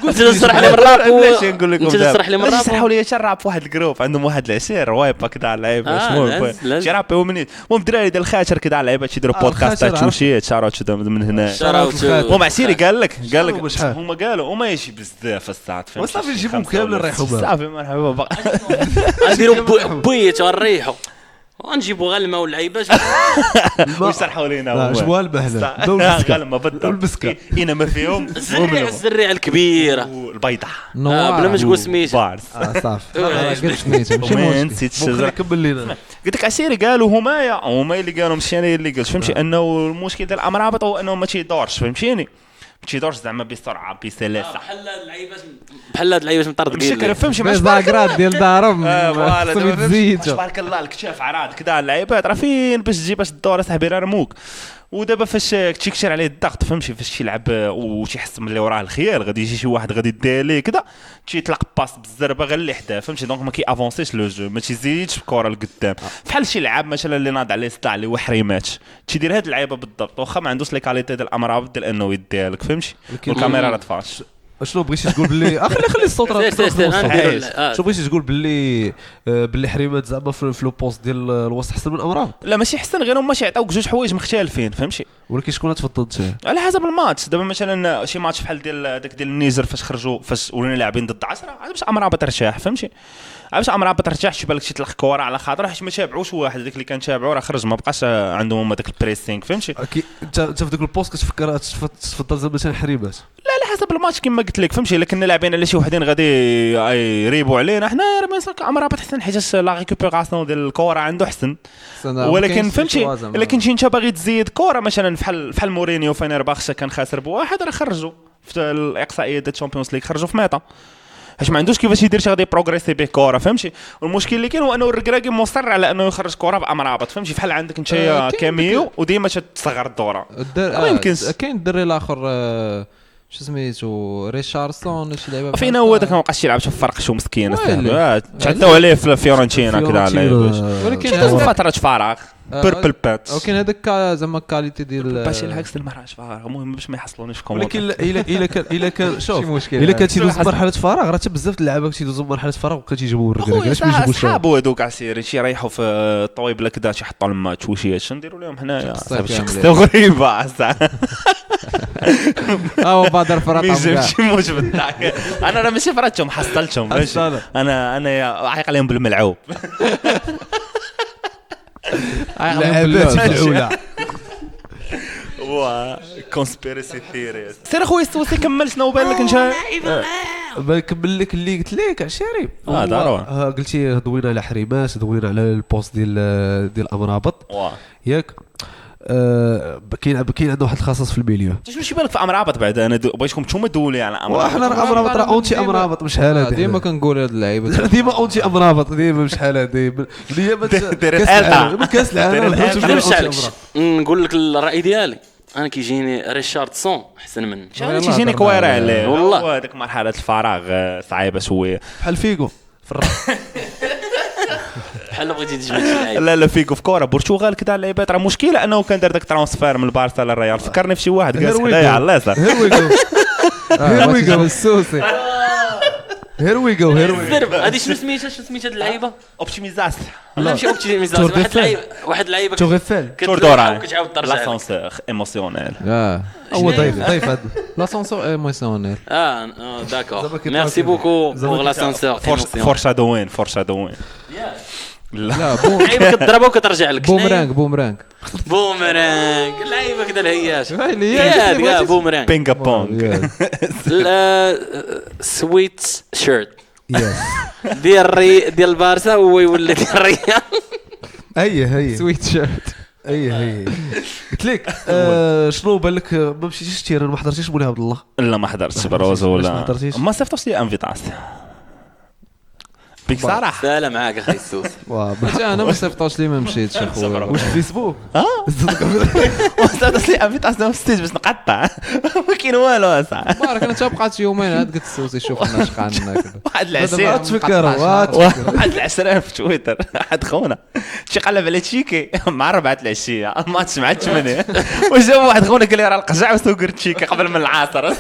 [SPEAKER 2] قلت تشرح لي من الراب
[SPEAKER 1] علاش نقول لكم
[SPEAKER 2] انت تشرح لي من الراب
[SPEAKER 1] شرحوا لي الراب في واحد الجروب عندهم واحد العشير روايبه كذا اللعيبه شنو شي راب ومنيت المهم الدراري ديال الخاطر كذا اللعيبه تيديروا بودكاستات شوشي شاروت من هنا المهم عسيري قال لك هما قالوا وما يجي بزاف الساعات فهمت
[SPEAKER 3] وصافي نجيبهم كامل نريحوا بها
[SPEAKER 1] صافي مرحبا
[SPEAKER 2] نديروا بويت ونريحوا ونجيبوا غير الماء واللعيبات
[SPEAKER 1] ويشرحوا لينا
[SPEAKER 3] شبوها المهله
[SPEAKER 1] غلمه بالضبط انما فيهم
[SPEAKER 2] الزريعه الكبيره
[SPEAKER 1] والبيضه
[SPEAKER 2] بلا ما تقول سميتها
[SPEAKER 3] صافي
[SPEAKER 4] قلت سميتها ماشي
[SPEAKER 1] نسيت الشجره
[SPEAKER 3] كمل لينا
[SPEAKER 1] قلت لك عسيري قالوا هما اللي قالوا ماشي انا اللي قلت فهمتي انه المشكل ديال الامرابط هو انه ما تيدورش فهمتيني ما تيدورش زعما بسرعه بسلاسه
[SPEAKER 2] بحال هاد اللعيبات مطردقين
[SPEAKER 1] مشكل فهمتي
[SPEAKER 4] باش باكرات ديال دارهم
[SPEAKER 1] فوالا تبارك الله الكتاف عراض كذا اللعيبات راه فين باش تجي باش الدور صاحبي راه رموك ودابا فاش تيكثر عليه الضغط فهمتي فاش تيلعب وتيحس من اللي وراه الخيال غادي يجي شي واحد غادي يدير ليه كذا تيطلق باس بالزربه غير اللي حداه فهمتي دونك ما كيافونسيش لو جو ما تيزيدش الكره لقدام بحال شي لعاب مثلا اللي ناض عليه سطاع اللي هو حريمات تيدير هاد اللعيبه بالضبط واخا ما عندوش لي كاليتي ديال الامرابط ديال انه يديها لك فهمتي والكاميرا راه طفاش
[SPEAKER 3] شنو بغيتي تقول باللي خلي الصوت راه شنو بغيتي تقول باللي حريمات زعما في لو بوست ديال الوسط احسن من امراه
[SPEAKER 1] لا ماشي احسن غير هما يعطيوك جوج حوايج مختلفين فهمتي
[SPEAKER 3] ولكن شكون تفضل انت
[SPEAKER 1] على حسب الماتش دابا مثلا شي ماتش بحال ديال داك ديال النيجر فاش خرجوا فاش ولينا لاعبين ضد 10 باش امرابط ارتاح فهمتي باش امرابط ارتاح شي بالك تيطلق كره على خاطر حيت ما تابعوش واحد داك اللي كان تابعو راه خرج ما بقاش عندهم هما داك البريسينغ فهمتي
[SPEAKER 3] انت في داك البوست كتفكر تفضل زعما مثلا حريمات
[SPEAKER 1] لا على حسب الماتش كما قلت لك فهمتي لكن لاعبين على شي وحدين غادي يريبوا علينا حنا راه امرابط حسن حيت لا ريكوبيراسيون ديال الكره عنده حسن ولكن فهمتي لكن شي انت باغي تزيد كره مثلا بحال مورينيو فينيرباخشا كان خاسر بواحد راه خرجوا في الاقصائيه ديال الشامبيونز ليغ خرجوا في ميطا حيت ما عندوش كيفاش يدير شي غادي بروغريسي به كره فهمتي والمشكل اللي كاين هو انه الركراكي مصر على انه يخرج كره بامرابط فهمتي بحال عندك انت كاميو وديما تصغر الدوره
[SPEAKER 4] ما يمكنش كاين الدري الاخر شو سميتو ريشارسون شي لعبه
[SPEAKER 1] فين هو داك ما بقاش يلعب شوف فرق شو مسكين تعداو عليه في فيورنتينا كذا ولكن فتره فراغ بيربل بات
[SPEAKER 4] ولكن هذاك زعما الكاليتي ديال
[SPEAKER 1] باش العكس المرحله فراغ المهم باش ما يحصلونيش في
[SPEAKER 3] ولكن الا كان شوف الا كان تيدوز مرحله فراغ راه حتى بزاف د اللعابه كيدوزوا مرحله فراغ وبقاو تيجيبوا الركراكي علاش ما يجيبوش
[SPEAKER 1] صحابو هذوك عسيري شي يريحوا في الطويبله كذا يحطوا الماتش وشي اش نديروا لهم حنايا صافي غريبه
[SPEAKER 4] بدر فرات
[SPEAKER 1] ماشي موجب تاعك انا راه ماشي فراتهم حصلتهم ماشي انا عايق عليهم بالملعوب
[SPEAKER 3] لعبات الاولى
[SPEAKER 1] وا كونسبيرسي ثيوريز سير اخويا السوسي كمل شنو بان لك انت
[SPEAKER 3] بنكمل لك اللي قلت لك عشيري
[SPEAKER 1] ضروري
[SPEAKER 3] قلتي دوينا على حريمات دوينا على البوست ديال امرابط ياك كاين عنده واحد الخصاص في الميليو
[SPEAKER 1] شنو شي بالك في امرابط بعد انا بغيتكم نتوما دولي على امرابط
[SPEAKER 3] وحنا امرابط راه اونتي امرابط بشحال هذه
[SPEAKER 4] ديما كنقول هاد اللعيبه
[SPEAKER 3] ديما اونتي امرابط ديما بشحال هذه كاس العالم
[SPEAKER 2] نقول لك الراي ديالي انا كيجيني ريشاردسون احسن منه
[SPEAKER 1] تيجيني كويره عليه والله هذيك مرحله الفراغ صعيبه شويه
[SPEAKER 3] بحال فيغو في الراس
[SPEAKER 2] بحال بغيتي تجبد شي لعيب
[SPEAKER 1] لا فيكو في كره برتغال كذا اللعيبات راه مشكله انه كان دار داك ترانسفير من البارسا للريال فكرني في شي واحد جالس حدايا على اليسار
[SPEAKER 3] هير السوسي هير وي جو
[SPEAKER 2] هذه شنو سميتها هاد اللعيبه
[SPEAKER 1] اوبتيميزاسيون
[SPEAKER 2] لا ماشي اوبتيميزاسيون واحد اللعيبه
[SPEAKER 3] توغيفال
[SPEAKER 2] تردورا كتعاود ترجع
[SPEAKER 1] لاسونسور ايموسيونيل
[SPEAKER 3] هو ضيف هذا
[SPEAKER 4] لاسونسور ايموسيونيل
[SPEAKER 2] داكور ميرسي بوكو بور لاسونسور
[SPEAKER 1] فورشادوين
[SPEAKER 4] لا
[SPEAKER 2] لعيبه كتضربها وكترجع لك
[SPEAKER 4] بومرانغ
[SPEAKER 2] لعيبه كذا الهياش يا بومرانغ
[SPEAKER 1] بينغ بونغ
[SPEAKER 2] سويت شيرت ديال البارسا هو يولي ديال الريال
[SPEAKER 3] هي
[SPEAKER 4] سويت شيرت
[SPEAKER 3] هي قلت لك شنو بالك ما مشيتيش تيران ما حضرتيش مولاي عبد الله
[SPEAKER 1] لا ما حضرتش بروز ولا ما صيفطوش لي انفيتاسيون بصراحه
[SPEAKER 2] سالا معاك اخي السوس
[SPEAKER 4] انا ما صيفطوش لي ما مشيتش اخويا
[SPEAKER 3] واش فيسبوك
[SPEAKER 1] وصلت لي انفيتاسيون ستيج باش نقطع ما كاين والو اصاحبي
[SPEAKER 4] بارك انا بقات يومين عاد قلت السوسي شوف لنا شقعنا كذا
[SPEAKER 1] واحد العشرة
[SPEAKER 3] تفكر
[SPEAKER 1] واحد العشرة في تويتر واحد خونا شي قلب على تشيكي مع 4 العشيه ماتش مع 8 وجا واحد خونا قال لي راه القجع وسوق تشيكي قبل من العصر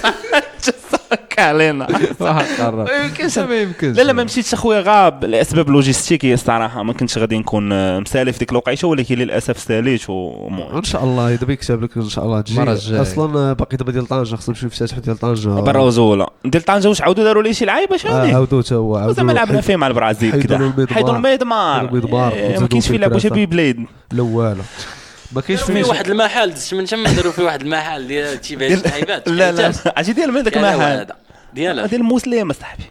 [SPEAKER 1] علينا
[SPEAKER 4] واحد قرر
[SPEAKER 1] يمكنش
[SPEAKER 4] ما يمكنش
[SPEAKER 1] لا ما مشيتش اخويا غاب لاسباب لوجيستيكيه الصراحه ما كنتش غادي نكون مسالي في ديك الوقيته ولكن للاسف ساليت
[SPEAKER 3] ان شاء الله دابا يكتب لك ان شاء الله تجي
[SPEAKER 4] المرة الجاية.
[SPEAKER 3] اصلا باقي دابا ديال طنجه خصنا نمشيو في ديال طنجه
[SPEAKER 1] برازولا ديال طنجه واش عاودوا داروا ليه شي لعيبه شاني
[SPEAKER 3] عاودوا حتى هو
[SPEAKER 1] زعما لعبنا فيه مع البرازيل كذا حيدوا الميدمار ما كاينش فيه لعبوا شي بيبليد
[SPEAKER 3] لا والو ما كاينش
[SPEAKER 2] في واحد المحل دزت من تما داروا فيه واحد المحل ديال تيبيع اللعيبات
[SPEAKER 1] لا اجي ديال من داك المحل
[SPEAKER 2] ديال
[SPEAKER 1] المسلم اصاحبي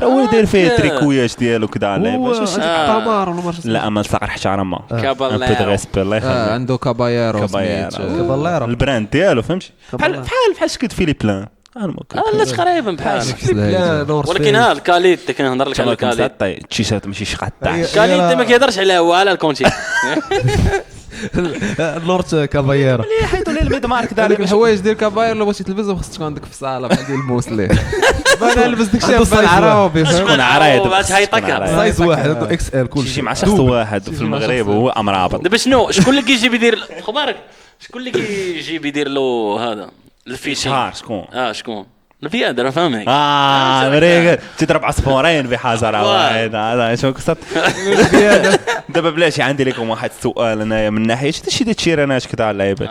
[SPEAKER 1] راه هو داير فيه التريكوياج ديالو كذا لعيبه
[SPEAKER 3] قمر ولا
[SPEAKER 1] لا ما صقر احترامه
[SPEAKER 2] كاباليرو
[SPEAKER 1] الله يخليك
[SPEAKER 4] عنده كابايرو
[SPEAKER 3] كاباليرو
[SPEAKER 1] البراند ديالو فهمتي بحال شكد فيليب لان
[SPEAKER 2] لا تقريبا بحال ولكن ها الكاليت كنهضر لك على الكاليت
[SPEAKER 1] التيشيرت ماشي شي قطاع
[SPEAKER 2] الكاليت ما كيهضرش عليه هو على الكونتي
[SPEAKER 3] نورت كابايرو
[SPEAKER 1] اللي حيدوا ليه الميدمار كذا
[SPEAKER 4] الحوايج ديال كابايرو لو بغيتي تلبسهم خصك تكون عندك في الصاله بحال ديال الموسلي انا لبس داك الشيء بالعربي
[SPEAKER 1] شكون عرايض
[SPEAKER 2] باش هيطك
[SPEAKER 3] سايز واحد عنده اكس ال
[SPEAKER 1] كلشي مع شخص واحد في المغرب وهو امرابط
[SPEAKER 2] دابا شنو شكون اللي كيجيب يدير خبارك شكون اللي كيجيب يدير له هذا الفيشي
[SPEAKER 1] شكون
[SPEAKER 2] شكون الفياد راه فاهمك
[SPEAKER 1] مريق تضرب عصفورين بحجر واحد هذا شو قصت دابا بلاتي عندي لكم واحد السؤال انايا من ناحيه شي التيرانات كذا على اللعيبه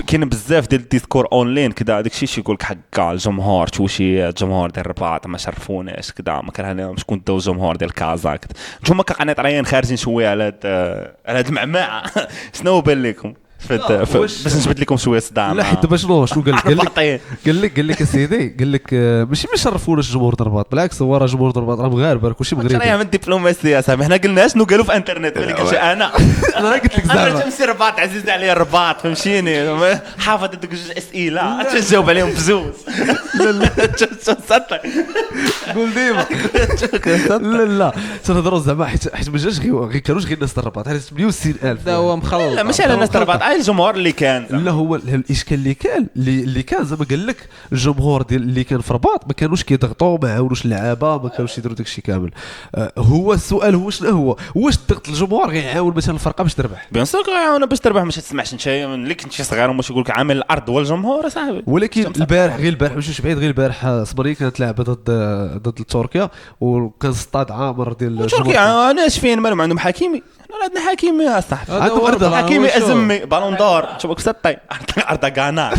[SPEAKER 1] كاين بزاف ديال الديسكور اونلاين كذا داكشي يقول لك حق الجمهور شي الجمهور ديال الرباط ما شرفوناش كذا ما كرهناهم شكون داو الجمهور ديال كازا كذا نتوما كقناطريين خارجين شويه على هاد المعمعه شنو بان لكم باش نجبد لكم شويه صداع
[SPEAKER 3] لا حيت دابا شنو قال لك سيدي قال لك ماشي ما شرفوناش الجمهور د الرباط بالعكس هو راه جمهور د الرباط راه مغاربه كلشي مغربي
[SPEAKER 1] راه من الدبلوماسيه صاحبي حنا قلنا شنو قالوا في انترنت ملي قلت انا
[SPEAKER 3] قلت لك
[SPEAKER 1] انا
[SPEAKER 3] زعما
[SPEAKER 1] تمشي الرباط عزيز عليا الرباط فهمتيني حافظ هذوك جوج اسئله تجاوب عليهم بزوز لا
[SPEAKER 3] قول ديما لا تنهضروا زعما حيت ما جاش غير كانوش غير الناس د الرباط حيت 68,000
[SPEAKER 4] هذا هو مخلط
[SPEAKER 1] لا ماشي على الناس د الرباط الجمهور اللي كان
[SPEAKER 3] لا هو الاشكال اللي كان زعما قال لك الجمهور ديال اللي كان في الرباط ما كانوش كيضغطوا ما عاونوش اللعابه ما كانوش يديروا داك الشيء كامل هو السؤال هو شنو هو واش ضغط الجمهور غيعاون مثلا الفرقه باش تربح
[SPEAKER 1] بيان سور غيعاون باش تربح ماشي تسمعش انت ملي كنتي صغير وماش يقول لك عامل الارض هو الجمهور صاحبي
[SPEAKER 3] ولكن البارح ماشي بعيد غير البارح صبري كانت لعبه ضد تركيا وكان سطاد عامر ديال
[SPEAKER 1] تركيا انا اش فين مالهم عندهم حكيمي عندنا حكيمي يا صاحبي
[SPEAKER 3] عندهم ارض
[SPEAKER 1] حكيمي ازمي بالون دور شوفك سطي ارض غانا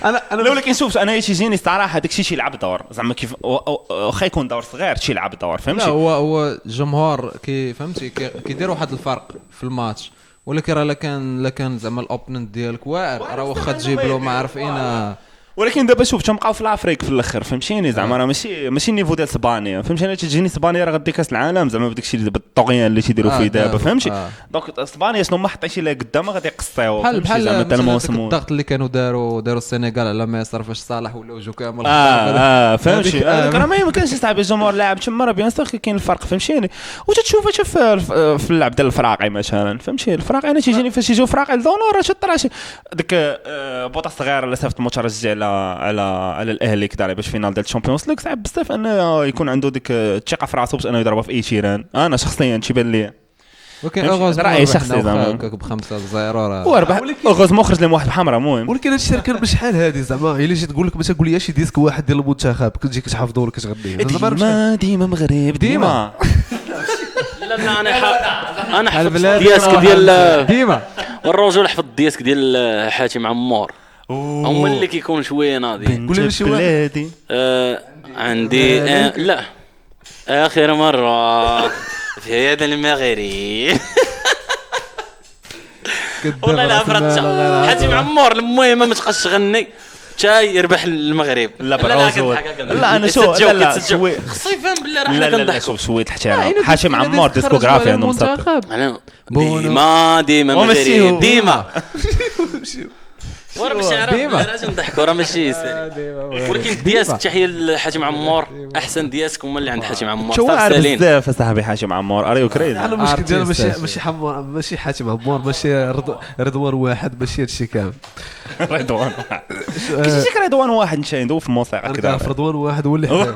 [SPEAKER 1] انا ولكن شوف انا تيجيني الصراحه داكشي شي يلعب دور زعما كيف واخا يكون دور صغير شي يلعب دور فهمتي
[SPEAKER 4] لا هو الجمهور فهمتي كيدير واحد الفرق في الماتش ولكن راه لا كان زعما الاوبننت ديالك واعر راه واخا تجيب له ما عارف اين
[SPEAKER 1] ولكن دابا شوف تنبقاو في الافريق في الاخر فهمتيني زعما راه ماشي النيفو ديال اسبانيا فهمتيني تجيني اسبانيا راه غدي كاس العالم زعما بداك الشيء بالطغيان اللي تيديروا فيه دابا فهمتي دونك اسبانيا شنو ما حطيتي لها قدامها غادي يقصيو
[SPEAKER 4] بحال
[SPEAKER 1] زعما حتى الموسم
[SPEAKER 4] الضغط اللي كانوا داروا السنغال على ما يصرفش صالح ولاو جو كامل
[SPEAKER 1] فهمتي راه ما يمكنش صاحبي الجمهور لاعب تما راه بيان سور كاين الفرق فهمتيني وتتشوف في اللعب ديال الفراقي مثلا فهمتي الفراقي انا تيجيني فاش يجيو فراقي لدونو راه شطراشي ديك بوطه صغيره اللي صيفط مترجع على الاهلي كذا باش فينال ديال الشامبيونز ليغ صعب بزاف انه يكون عنده ديك الثقه في راسو باش انه يضربها في اي تيران انا شخصيا تيبان لي
[SPEAKER 4] ولكن راي شخصي زعما ب5-0
[SPEAKER 1] وربح اوغوزمون خرج لهم واحد بحمراء المهم
[SPEAKER 3] ولكن هذا الشيء كان بشحال هذه زعما الا جيت تقول لك مثلا قول لي شي ديسك واحد ديال المنتخب كتجي كتحافظوا ولا كتغني
[SPEAKER 1] ديما مغرب ديما
[SPEAKER 2] لا انا حفظت ديسك ديال
[SPEAKER 4] ديما
[SPEAKER 2] والرجل حفظ ديسك ديال حاتم عمار هما اللي كيكون شويه ناضي
[SPEAKER 3] قول لي شي واحد
[SPEAKER 2] عندي لا اخر مره في هذا المغرب والله لا فرطت حاتم عمار المهم ما تبقاش تغني حتى يربح المغرب
[SPEAKER 1] لا انا شو لا
[SPEAKER 2] شوي خصو يفهم بالله راه حنا كنضحكوا
[SPEAKER 1] شويه الاحترام حاتم عمار ديسكوغرافي عنده مسطر
[SPEAKER 2] ديما مغرب ديما ورا باش نعرف لازم نضحكوا راه ماشي ولكن دياسك تحيه لحاتم عمار احسن دياسك هما اللي عند حاتم عمار
[SPEAKER 1] صافي بزاف صاحبي حاتم عمار اريو كريزي
[SPEAKER 3] انا المشكل ديالو ماشي حاتم عمار ماشي رضوان واحد ماشي هادشي كامل
[SPEAKER 1] رضوان واحد كيجيك رضوان واحد نشاي ندوي في الموسيقى كذا
[SPEAKER 3] رضوان واحد هو اللي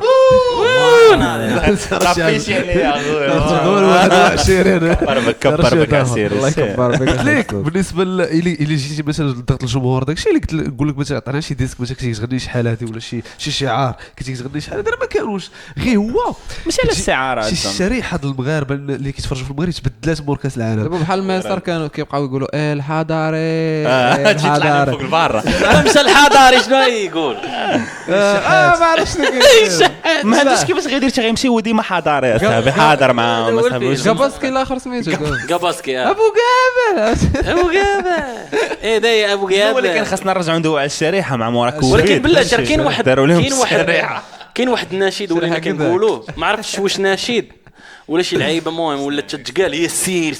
[SPEAKER 1] طفيش عليا
[SPEAKER 3] دور 21
[SPEAKER 1] كبر بك عسير
[SPEAKER 4] الله يكبر بك
[SPEAKER 3] ليك بالنسبه اللي جيتي مثلا لضغط الجمهور داكشي اللي نقول لك مثلا عطينا شي ديسك مثلا كنتي تغني شحال هذه ولا شي شعار كنتي تغني شحال هذا ما كانوش غير هو
[SPEAKER 1] ماشي على الشعارات
[SPEAKER 3] شي شريحه المغاربه اللي كيتفرجوا في المغرب تبدلات مور كاس العالم
[SPEAKER 4] دابا بحال الميسر كانوا كيبقاو يقولوا الحضاري
[SPEAKER 1] تجي تطلع فوق البارة
[SPEAKER 2] مشى الحضاري شنو يقول
[SPEAKER 4] ما عرفتش
[SPEAKER 1] ما عندوش كيفاش غيدير حتى غيمشي وديما حضاري اصاحبي حاضر معاهم ما صاحبوش
[SPEAKER 4] قباسكي الاخر سميتو
[SPEAKER 2] قباسكي
[SPEAKER 4] ابو قابل
[SPEAKER 2] ابو قابه ايه ده ابو قابه
[SPEAKER 1] ولكن خاصنا نرجعوا ندويو على الشريحه مع مورا كوفيد
[SPEAKER 2] ولكن بالله شر
[SPEAKER 1] الشريحة.
[SPEAKER 2] كاين واحد النشيد ولينا كنقولوه ما عرفتش واش نشيد ولا شي لعيبه المهم ولا تتقال هي سير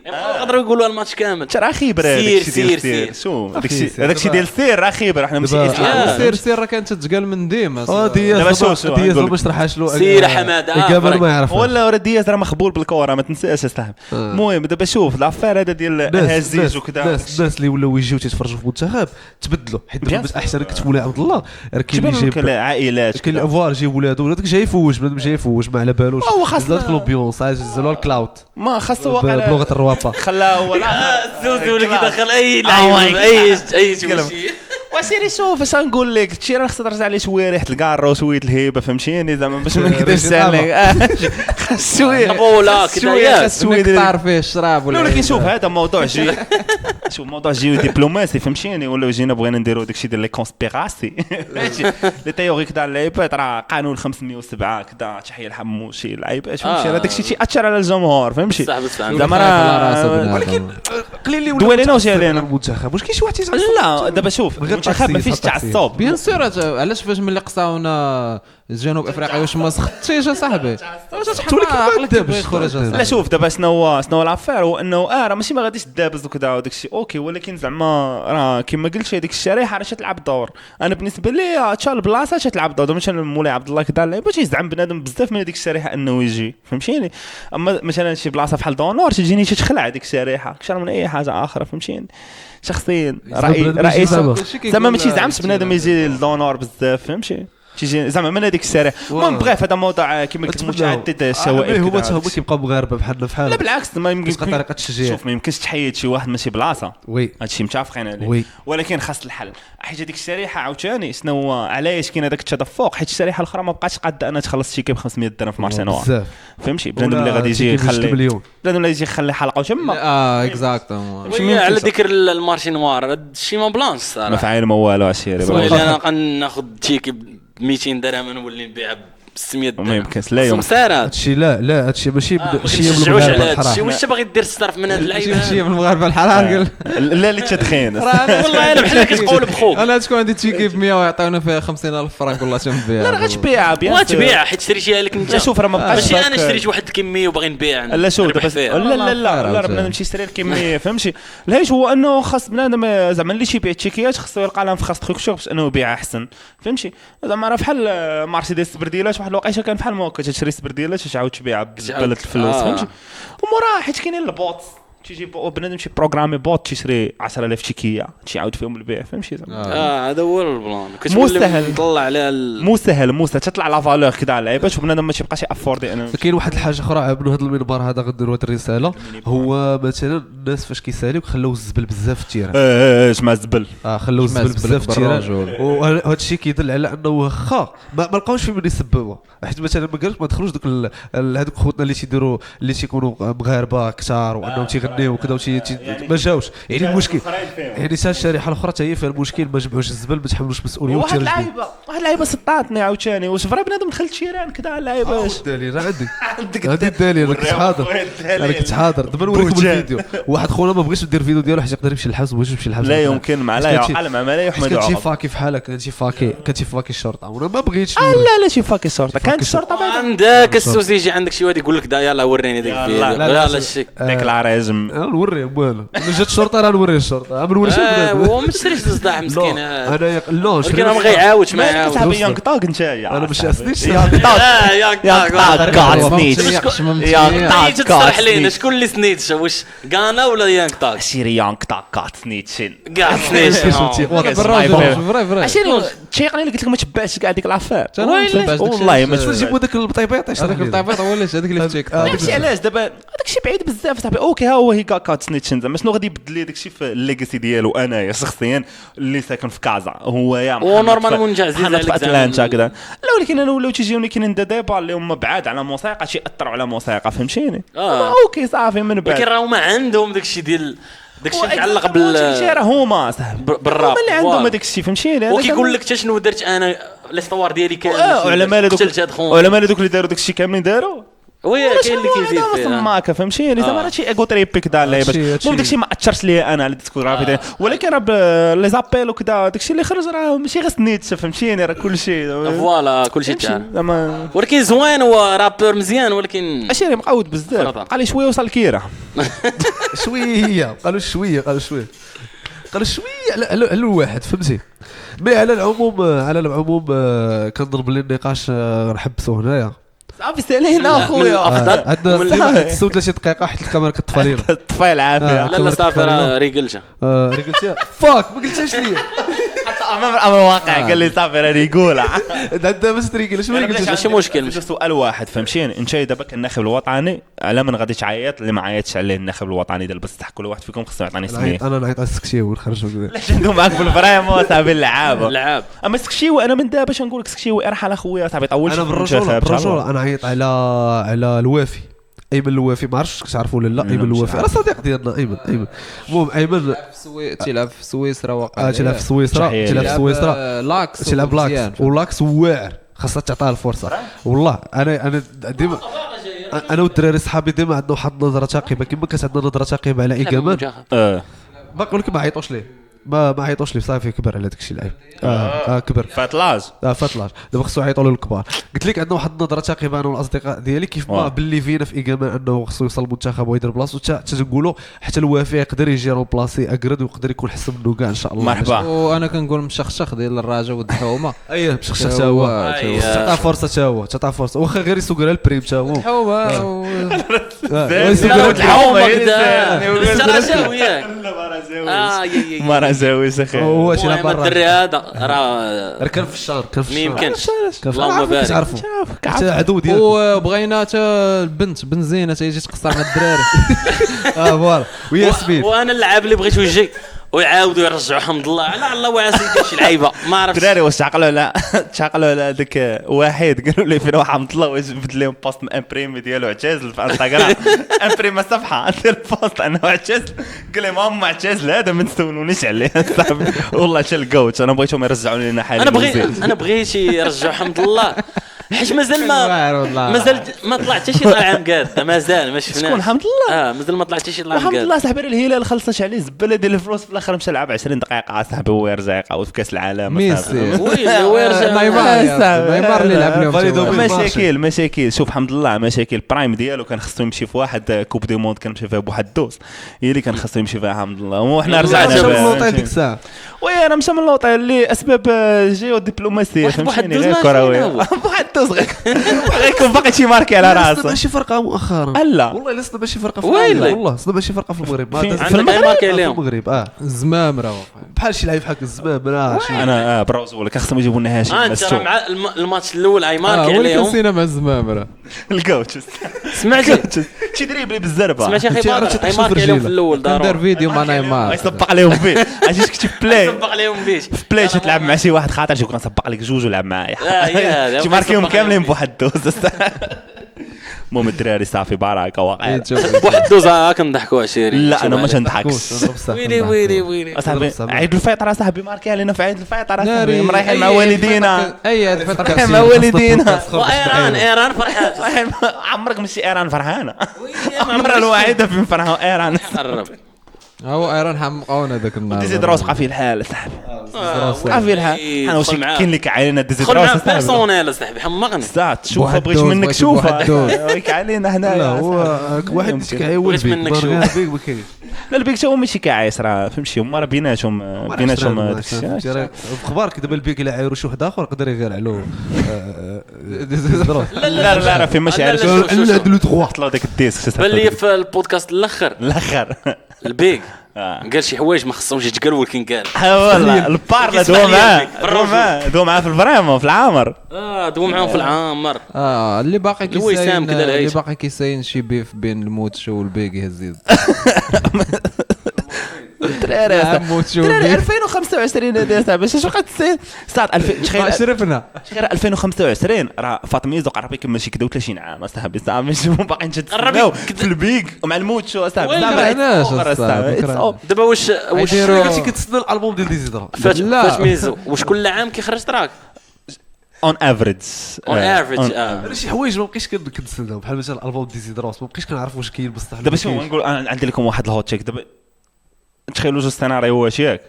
[SPEAKER 2] يقدروا يقولوا الماتش كامل
[SPEAKER 1] راه خيبر
[SPEAKER 2] سير
[SPEAKER 1] شو داكشي ديال سير راه خيبر احنا ماشي اسلام
[SPEAKER 4] سير كانت تتقال من ديما
[SPEAKER 3] دياز ما شرحهاش له
[SPEAKER 2] سير حماده
[SPEAKER 3] قبل ما يعرف
[SPEAKER 1] ولا دياز راه مخبول بالكره ما تنساش اصاحبي المهم دابا شوف لافير هذا ديال هزيج وكذا
[SPEAKER 3] الناس اللي ولاو يجيو تيتفرجوا في المنتخب تبدلوا حيت دابا احسن كتب ولا عبد الله راه كاين اللي جايب
[SPEAKER 1] عائلات
[SPEAKER 3] كاين الافوار جايب ولادو ولادك جاي يفوج بنادم جاي يفوج ما على بالوش دخل الامبيونس زلوا الكلاود
[SPEAKER 1] ما خاصو واقع
[SPEAKER 3] بلغه الروابا
[SPEAKER 1] خلاو ولا
[SPEAKER 2] الزوز ولا كيدخل اي لعيب اي شيء
[SPEAKER 1] وسيري شوف اش نقول لك هادشي راه خصها ترجع ليه شويه ريحه الكار وشويه الهيبه فهمتيني زعما باش ما نكذبش عليك شويه
[SPEAKER 2] طبوله كذا ياك
[SPEAKER 1] شويه
[SPEAKER 4] تعرف فيه الشراب
[SPEAKER 1] ولا ولكن شوف هذا موضوع جي شوف موضوع جيو دبلوماسي فهمتيني ولا جينا بغينا نديروا داكشي ديال لي كونسبيراسي لي تيوري كذا اللعيبات راه قانون 507 كذا تحيه الحموشي اللعيبات فهمتي راه داكشي تيأثر على الجمهور فهمتي زعما راه
[SPEAKER 3] ولكن قليل لي
[SPEAKER 1] دوالينا واش علينا
[SPEAKER 3] المنتخب واش كاين شي واحد
[SPEAKER 1] لا دابا شوف المنتخب ما فيش تعصب
[SPEAKER 4] بيان سور علاش فاش ملي قصاونا جنوب افريقيا واش ما سخطتيش اصاحبي
[SPEAKER 1] لا شوف دابا شنو لافير هو انه راه ماشي ما غاديش تدابز وكذا وداكشي اوكي ولكن زعما راه كما قلت هذيك الشريحه راه تلعب دور انا بالنسبه لي تشال البلاصه تلعب دور ماشي مولاي عبد الله كذا باش يزعم بنادم بزاف من هذيك الشريحه انه يجي فهمتيني اما مثلا شي بلاصه بحال دونور تجيني تخلع هذيك الشريحه اكثر من اي حاجه اخرى فهمتيني شخصيا رئيس زعما ما تيزعمش بنادم يجي لدونور بزاف فهمتي تيجي زعما من هذيك الشارع المهم بغيف هذا موضوع كما قلت متعدد الشوائب
[SPEAKER 3] هما كيبقاو مغاربه بحالنا بحال
[SPEAKER 1] لا بالعكس ما يمكنش
[SPEAKER 3] طريقه التشجيع
[SPEAKER 1] شوف ما يمكنش تحيد شي واحد ماشي بلاصه
[SPEAKER 3] وي
[SPEAKER 1] هادشي متفقين عليه ولكن خاص الحل حيت هذيك الشريحه عاوتاني شنو علاش كاين هذاك التدفق حيت الشريحه الاخرى ما بقاتش قاده انها تخلص شي كيب 500 درهم في مارسي نوار فهمتي بنادم اللي غادي يجي يخلي بنادم اللي يجي يخلي حلقه تما
[SPEAKER 2] اكزاكتومون على ذكر المارشي نوار هادشي ما بلانش صراحه
[SPEAKER 1] ما فاعل ما والو عشيري
[SPEAKER 2] انا غناخذ تيكي 200 درهم نولي نبيعها ب 600 درهم
[SPEAKER 1] ما يمكنش لا يوم
[SPEAKER 3] هادشي لا هادشي ماشي
[SPEAKER 2] شي من المغاربه الحرام واش باغي دير الصرف من هاد اللعيبه
[SPEAKER 4] شي من المغاربه الحرام
[SPEAKER 1] لا اللي تدخين
[SPEAKER 2] والله انا بحال كتقول بخوك
[SPEAKER 4] انا تكون عندي تيكي ب 100 ويعطيونا فيها 50000 فرانك والله تنبيع
[SPEAKER 1] لا راه غتبيعها بيان
[SPEAKER 2] تبيعها حيت شريتيها لك انت
[SPEAKER 1] شوف راه ما بقاش
[SPEAKER 2] ماشي انا شريت واحد الكميه وباغي نبيع
[SPEAKER 1] لا شوف لا بنادم ماشي يشري الكميه فهمتي الهيج هو انه خاص بنادم زعما اللي تيبيع التيكيات خاصو يلقى لهم في خاص تروكشور باش انه يبيعها احسن فهمتي زعما راه بحال مرسيدس برديلات واحد الوقيته كان بحال هكا تشري سبرديله تعاود تبيعها بزباله الفلوس فهمتي ومورا حيت كاينين البوت تيجي بنادم شي بروغرامي بوت تيشري 10000 تيكيه تيعاود فيهم البيع فهمتي
[SPEAKER 2] هذا هو البلان كتولي نطلع على
[SPEAKER 1] مو سهل تطلع لا فالور كذا على اللعيبات وبنادم ما تيبقاش افوردي انا
[SPEAKER 3] كاين واحد الحاجه اخرى عبنوا هذا المنبر هذا غنديروا هذه الرساله هو مثلا الناس فاش كيساليو خلاو الزبل بزاف في التيران
[SPEAKER 1] جمع الزبل
[SPEAKER 3] خلاو الزبل بزاف في التيران وهذا الشيء كيدل على انه واخا ما لقاوش في من يسببوا حيت مثلا ما دخلوش دوك هذوك خوتنا اللي تيديروا اللي تيكونوا مغاربه كثار وانهم تيغنيو وكذا ما جاوش يعني المشكل يعني الشريحه الاخرى حتى هي فيها المشكل ما جمعوش الزبل ما تحملوش مسؤوليه
[SPEAKER 1] واحد اللعيبه سطاتني عاوتاني واش فرا بنادم دخل تيران كذا اللعيبه
[SPEAKER 3] الدليل عندك هذه الدليل انا كنت حاضر دابا نوريكم الفيديو واحد خونا ما بغيش ندير فيديو ديالو حيت يقدر يمشي للحبس بغيش يمشي للحبس
[SPEAKER 1] لا يمكن مع لا يعلم عمليه يحمد
[SPEAKER 3] كنتي فاكي في حالك كنتي فاكي الشرطه وانا ما بغيتش
[SPEAKER 1] لا شي فاكي الشرطه كانت الشرطه
[SPEAKER 2] عندك السوسي يجي عندك شي واحد يقول لك دا يلاه وريني ديك الفيديو
[SPEAKER 1] لا الشيك ديكلاريزم
[SPEAKER 3] انا نوريهم والو انا جات الشرطه راه نوري الشرطه ما نوريش
[SPEAKER 2] هو ما تشريش الصداع مسكين
[SPEAKER 3] انا لا
[SPEAKER 2] ولكن ما غيعاودش ما
[SPEAKER 1] ما
[SPEAKER 2] يعاودش
[SPEAKER 1] صاحبي يانك طاق نتايا
[SPEAKER 3] انا مش اسنيش
[SPEAKER 1] يانك
[SPEAKER 2] تشرح لينا شكون اللي سنيتش واش غانا ولا يانك طاق
[SPEAKER 1] سيري يانك طاق سنيتشين
[SPEAKER 2] كاع سنيتش
[SPEAKER 4] فري
[SPEAKER 1] عشان تشيقني اللي قلت لك ما تبعش كاع ديك الافير
[SPEAKER 4] والله
[SPEAKER 1] ما
[SPEAKER 3] نجيبوا داك البطيبيط
[SPEAKER 4] هذاك الطيبات هو علاش هذاك اللي في تيك توك
[SPEAKER 1] داكشي علاش دابا داكشي بعيد بزاف صاحبي اوكي ها هو كات سنيتشن زعما شنو غادي يبدل لي داكشي في الليغاسي ديالو انايا شخصيا اللي ساكن في كازا هو يا
[SPEAKER 2] ونورمال منجع عزيز عليك
[SPEAKER 1] في اتلانتا كذا لا ولكن انا ولاو تيجيوني كاينين ديبا اللي هما بعاد على موسيقى تيأثروا على موسيقى فهمتيني اوكي صافي من بعد
[SPEAKER 2] ولكن راهو ما عندهم داكشي ديال داكشي متعلق
[SPEAKER 1] داكشي راه هما صاحبي
[SPEAKER 2] بالراب
[SPEAKER 1] اللي عندهم داكشي فهمتيني
[SPEAKER 2] وكيقول لك حتى شنو درت انا ليستوار ديالي كامل
[SPEAKER 1] على مال دوك اللي داروا داكشي كاملين داروا
[SPEAKER 2] وي كاين اللي كيزيد فيه
[SPEAKER 1] سماك فهمتيني زعما هادشي ايغو تريبيك دار لي باش المهم داكشي ما اثرش ليا انا على الديسكوغرافي ولكن راه لي زابيل وكذا داكشي اللي خرج راه ماشي غير سنيت فهمتيني راه كلشي
[SPEAKER 2] فوالا كلشي تاع
[SPEAKER 1] زعما
[SPEAKER 2] ولكن زوين هو رابور مزيان ولكن
[SPEAKER 1] ماشي مقود بزاف بقى لي شويه وصل كيره
[SPEAKER 3] شويه قالوا شويه على الواحد فهمتي مي على العموم كنظن بلي النقاش نحبسوا هنايا
[SPEAKER 1] صافي سالينا اخويا
[SPEAKER 3] عندنا 36 دقيقه حيت الكاميرا كطفى لينا
[SPEAKER 1] طفي العافيه
[SPEAKER 2] لا صافي راه ريقلتها
[SPEAKER 3] ريقلتيها فاك ما قلتهاش ليا
[SPEAKER 1] حتى امام الامر واقع قال لي صافي راه يقولها
[SPEAKER 3] عندها باش تريقل شنو قلت
[SPEAKER 2] ماشي مشكل
[SPEAKER 1] ماشي سؤال واحد فهمتيني انت دابا كالناخب الوطني على من غادي تعيط اللي ما عيطش عليه الناخب الوطني ديال بصح كل واحد فيكم خصو يعطيني سميه
[SPEAKER 3] انا نعيط على السكشي ونخرجوا
[SPEAKER 1] علاش ندوي معاك في الفريم صاحبي اللعابه
[SPEAKER 2] لعاب
[SPEAKER 1] اما سكشيوي انا من دابا باش نقول لك سكشيوي ارحل اخويا صاحبي طولت
[SPEAKER 3] انا بالرجوله انا عيط على الوافي ايمن الوافي ما عرفتش تعرفوا ولا لا ايمن الوافي راه صديق ديالنا ايمن المهم ايمن
[SPEAKER 4] تيلعب في سويسرا واقع
[SPEAKER 3] تيلعب في سويسرا
[SPEAKER 4] لاكس
[SPEAKER 3] تيلعب لاكس ولاكس واعر خاصها تعطيها الفرصه والله انا ديما انا والدراري صحابي ديما عندنا واحد النظره ثاقبه كما كانت عندنا نظره ثاقبه على ايكامان باقي لك ما عيطوش ليه ما عيطوش لي صافي كبر على داكشي العيب كبر
[SPEAKER 1] فاتلاج
[SPEAKER 3] فاتلاج دابا خصو يعيطوا له الكبار قلت لك عندنا واحد النظره ثاقبه انا والاصدقاء ديالي كيف ما باللي فينا في ايكامان انه خصو يوصل المنتخب ويدير بلاصتو حتى تنقولوا حتى الوافي يقدر يجي روبلاسي اكرد ويقدر يكون حسن منه كاع ان شاء الله
[SPEAKER 1] مرحبا
[SPEAKER 4] وانا كنقول مشخشخ ديال الراجا والدحومه
[SPEAKER 3] اييه مشخشخ حتى هو تعطى فرصه تعطى فرصه واخا غير يسوق لها البريم حتى هو
[SPEAKER 1] يسوق لها
[SPEAKER 2] الدحومه
[SPEAKER 1] مرازاوي سخير
[SPEAKER 3] هو شي لا برا
[SPEAKER 2] الدري هذا راه
[SPEAKER 3] ركن في الشهر كان في
[SPEAKER 2] ما يمكنش
[SPEAKER 3] اللهم بارك تعرفوا حتى عدو ديالك
[SPEAKER 4] وبغينا حتى البنت بنزينه تيجي تقصر مع الدراري
[SPEAKER 3] فوالا وياسمين
[SPEAKER 2] وانا اللعاب اللي بغيتو يجي ويعاودوا يرجعوا حمد الله على الله وعسى يدير شي لعيبه ما عرفتش
[SPEAKER 1] الدراري واش تعقلوا على داك واحد قالوا لي فين حمد الله واش بدل لهم بوست امبريمي ديالو اعتزل في انستغرام امبريم صفحه ديال البوست انه اعتزل قال لي ماما اعتزل هذا ما تسولونيش عليه صاحبي والله حتى لقاوت انا بغيتهم يرجعوا لنا حالي
[SPEAKER 2] انا بغيت يرجعوا حمد الله حيت مازال ما طلع حتى شي طالع مقاد مازال ما شفناش
[SPEAKER 1] شكون حمد الله
[SPEAKER 2] مازال ما طلع حتى شي طالع مقاد
[SPEAKER 1] الحمد لله صاحبي الهلال خلصت عليه زباله ديال الفلوس في الاخر مشى لعب 20 دقيقه صاحبي هو يرجع يقاود في كاس العالم
[SPEAKER 4] ميسي
[SPEAKER 2] هو يرجع
[SPEAKER 4] نيمار اللي لعب لهم
[SPEAKER 1] مشاكل شوف الحمد لله مشاكل البرايم ديالو كان خصو يمشي في واحد كوب دي موند كان مشى فيها بواحد الدوس هي اللي كان خصو يمشي فيها الحمد لله وحنا رجعنا
[SPEAKER 3] ديك الساعه
[SPEAKER 1] وي انا مشى من لوطا اللي اسباب جيوديبلوماسيه
[SPEAKER 2] فهمتيني
[SPEAKER 1] غير كرويه بواحد الدوس غير يكون باقي شي ماركي على راسه
[SPEAKER 3] ماشي فرقه مؤخرا
[SPEAKER 1] لا
[SPEAKER 3] والله لسنا ماشي فرقه في المغرب والله لسنا ماشي فرقه في المغرب
[SPEAKER 2] في
[SPEAKER 3] المغرب
[SPEAKER 4] الزمام راه
[SPEAKER 3] بحال شي لعيب بحال الزمام راه
[SPEAKER 1] انا بروز ولا كان خصهم يجيبوا لنا هاشم
[SPEAKER 2] انت مع الماتش الاول اي ماركي
[SPEAKER 4] ولكن
[SPEAKER 2] عليهم
[SPEAKER 4] نسينا مع الزمام راه
[SPEAKER 1] الكوتش
[SPEAKER 2] سمعتي
[SPEAKER 1] شي دريبلي بالزربه
[SPEAKER 2] سمعتي اخي بدر اي ماركي عليهم في الاول
[SPEAKER 4] دار فيديو مع نيمار
[SPEAKER 1] يسبق عليهم فيه عرفتي كنتي في بلاي
[SPEAKER 2] سبق عليهم بيش
[SPEAKER 1] في بلاي تلعب مع شي واحد خاطر شي كون سبق عليك جوج ولعب معايا
[SPEAKER 2] هذا
[SPEAKER 1] شي ماركيهم كاملين بواحد الدوز المهم الدراري صافي بركه واقع
[SPEAKER 2] بواحد الدوزه كنضحكوا 20
[SPEAKER 1] لا انا ما تنضحكش
[SPEAKER 2] ويلي
[SPEAKER 1] اصاحبي عيد الفطر صاحبي ماركي علينا في عيد الفطر صاحبي مريحين مع والدينا
[SPEAKER 4] اي هذه فتره
[SPEAKER 1] مع والدينا
[SPEAKER 2] ايران فرحات
[SPEAKER 1] عمرك ماشي ايران فرحانه عمرها الوحيده في فرحه ايران
[SPEAKER 4] هو ايرون حمقونا ذاك النهار
[SPEAKER 1] ديزيدروس بقى فيه الحال صاحبي بقى فيه الحال انا واش كاين لك علينا
[SPEAKER 2] خل
[SPEAKER 1] ديزيدروس
[SPEAKER 2] معاه بيرسونيل صاحبي حمقني
[SPEAKER 1] ساعات شوف
[SPEAKER 4] بواحد
[SPEAKER 1] بغيت
[SPEAKER 4] دوز،
[SPEAKER 1] منك
[SPEAKER 4] بغيت
[SPEAKER 1] شوف
[SPEAKER 4] بواحد دوز.
[SPEAKER 1] ويك علينا هنايا
[SPEAKER 3] لا هو واحد
[SPEAKER 1] يمكن.
[SPEAKER 3] كيعاول
[SPEAKER 2] بغيت
[SPEAKER 3] بيك
[SPEAKER 2] منك
[SPEAKER 3] غير
[SPEAKER 2] شوف.
[SPEAKER 3] بيك ما كاينش
[SPEAKER 1] لا البيك تا هو ماشي كعايس راه فهمتي هما راه بيناتهم داكشي
[SPEAKER 3] في اخبارك دابا البيك الا عايرو شي واحد اخر يقدر يغير عليه
[SPEAKER 1] لا راه فين ماشي عارف
[SPEAKER 2] لا، شوف.
[SPEAKER 3] عنده 3
[SPEAKER 1] طلعوا داك الديسك
[SPEAKER 2] بان لي في البودكاست الاخر
[SPEAKER 1] الاخر
[SPEAKER 2] البيك قال شي حوايج ما خصهمش يتقالوا ولكن قال
[SPEAKER 1] والله البارلا
[SPEAKER 2] كيسمع ليا
[SPEAKER 1] دو معاه في الفريمون في العامر
[SPEAKER 2] دو معاهم في العامر
[SPEAKER 4] اللي باقي
[SPEAKER 2] الوسام
[SPEAKER 4] كيساين
[SPEAKER 2] كذا
[SPEAKER 4] اللي
[SPEAKER 2] العيش.
[SPEAKER 4] باقي كيساين شي بيف بين الموتشو والبيك يهزيد
[SPEAKER 1] دراري
[SPEAKER 4] موتشو
[SPEAKER 1] دراري 2025 هذا صاحبي شنو غتسير ساعه 2000 تخيل
[SPEAKER 4] شرفنا
[SPEAKER 1] غير 2025 راه فاطميزو قرب يكمل شي كدا 30 عام صاحبي صاحبي ماشي باقي نتسناو في البيك ومع الموتشو صاحبي
[SPEAKER 2] وين
[SPEAKER 4] كرهناش
[SPEAKER 1] صاحبي
[SPEAKER 4] الصاحب
[SPEAKER 2] دابا واش
[SPEAKER 4] يديروا-
[SPEAKER 3] قلتي كتسنى الالبوم ديال ديزيدرا
[SPEAKER 4] لا.
[SPEAKER 2] فاش ميزو واش كل عام كيخرج تراك
[SPEAKER 1] اون افريج
[SPEAKER 2] اون افريج
[SPEAKER 3] انا شي حوايج ما بقيتش كنتسناو بحال مثلا الالبوم ديزيدروس ما بقيتش كنعرف واش كاين بصح
[SPEAKER 1] دابا شنو نقول انا عندي لكم واحد الهوت تشيك دابا تخيلوا جو سيناريو واش ياك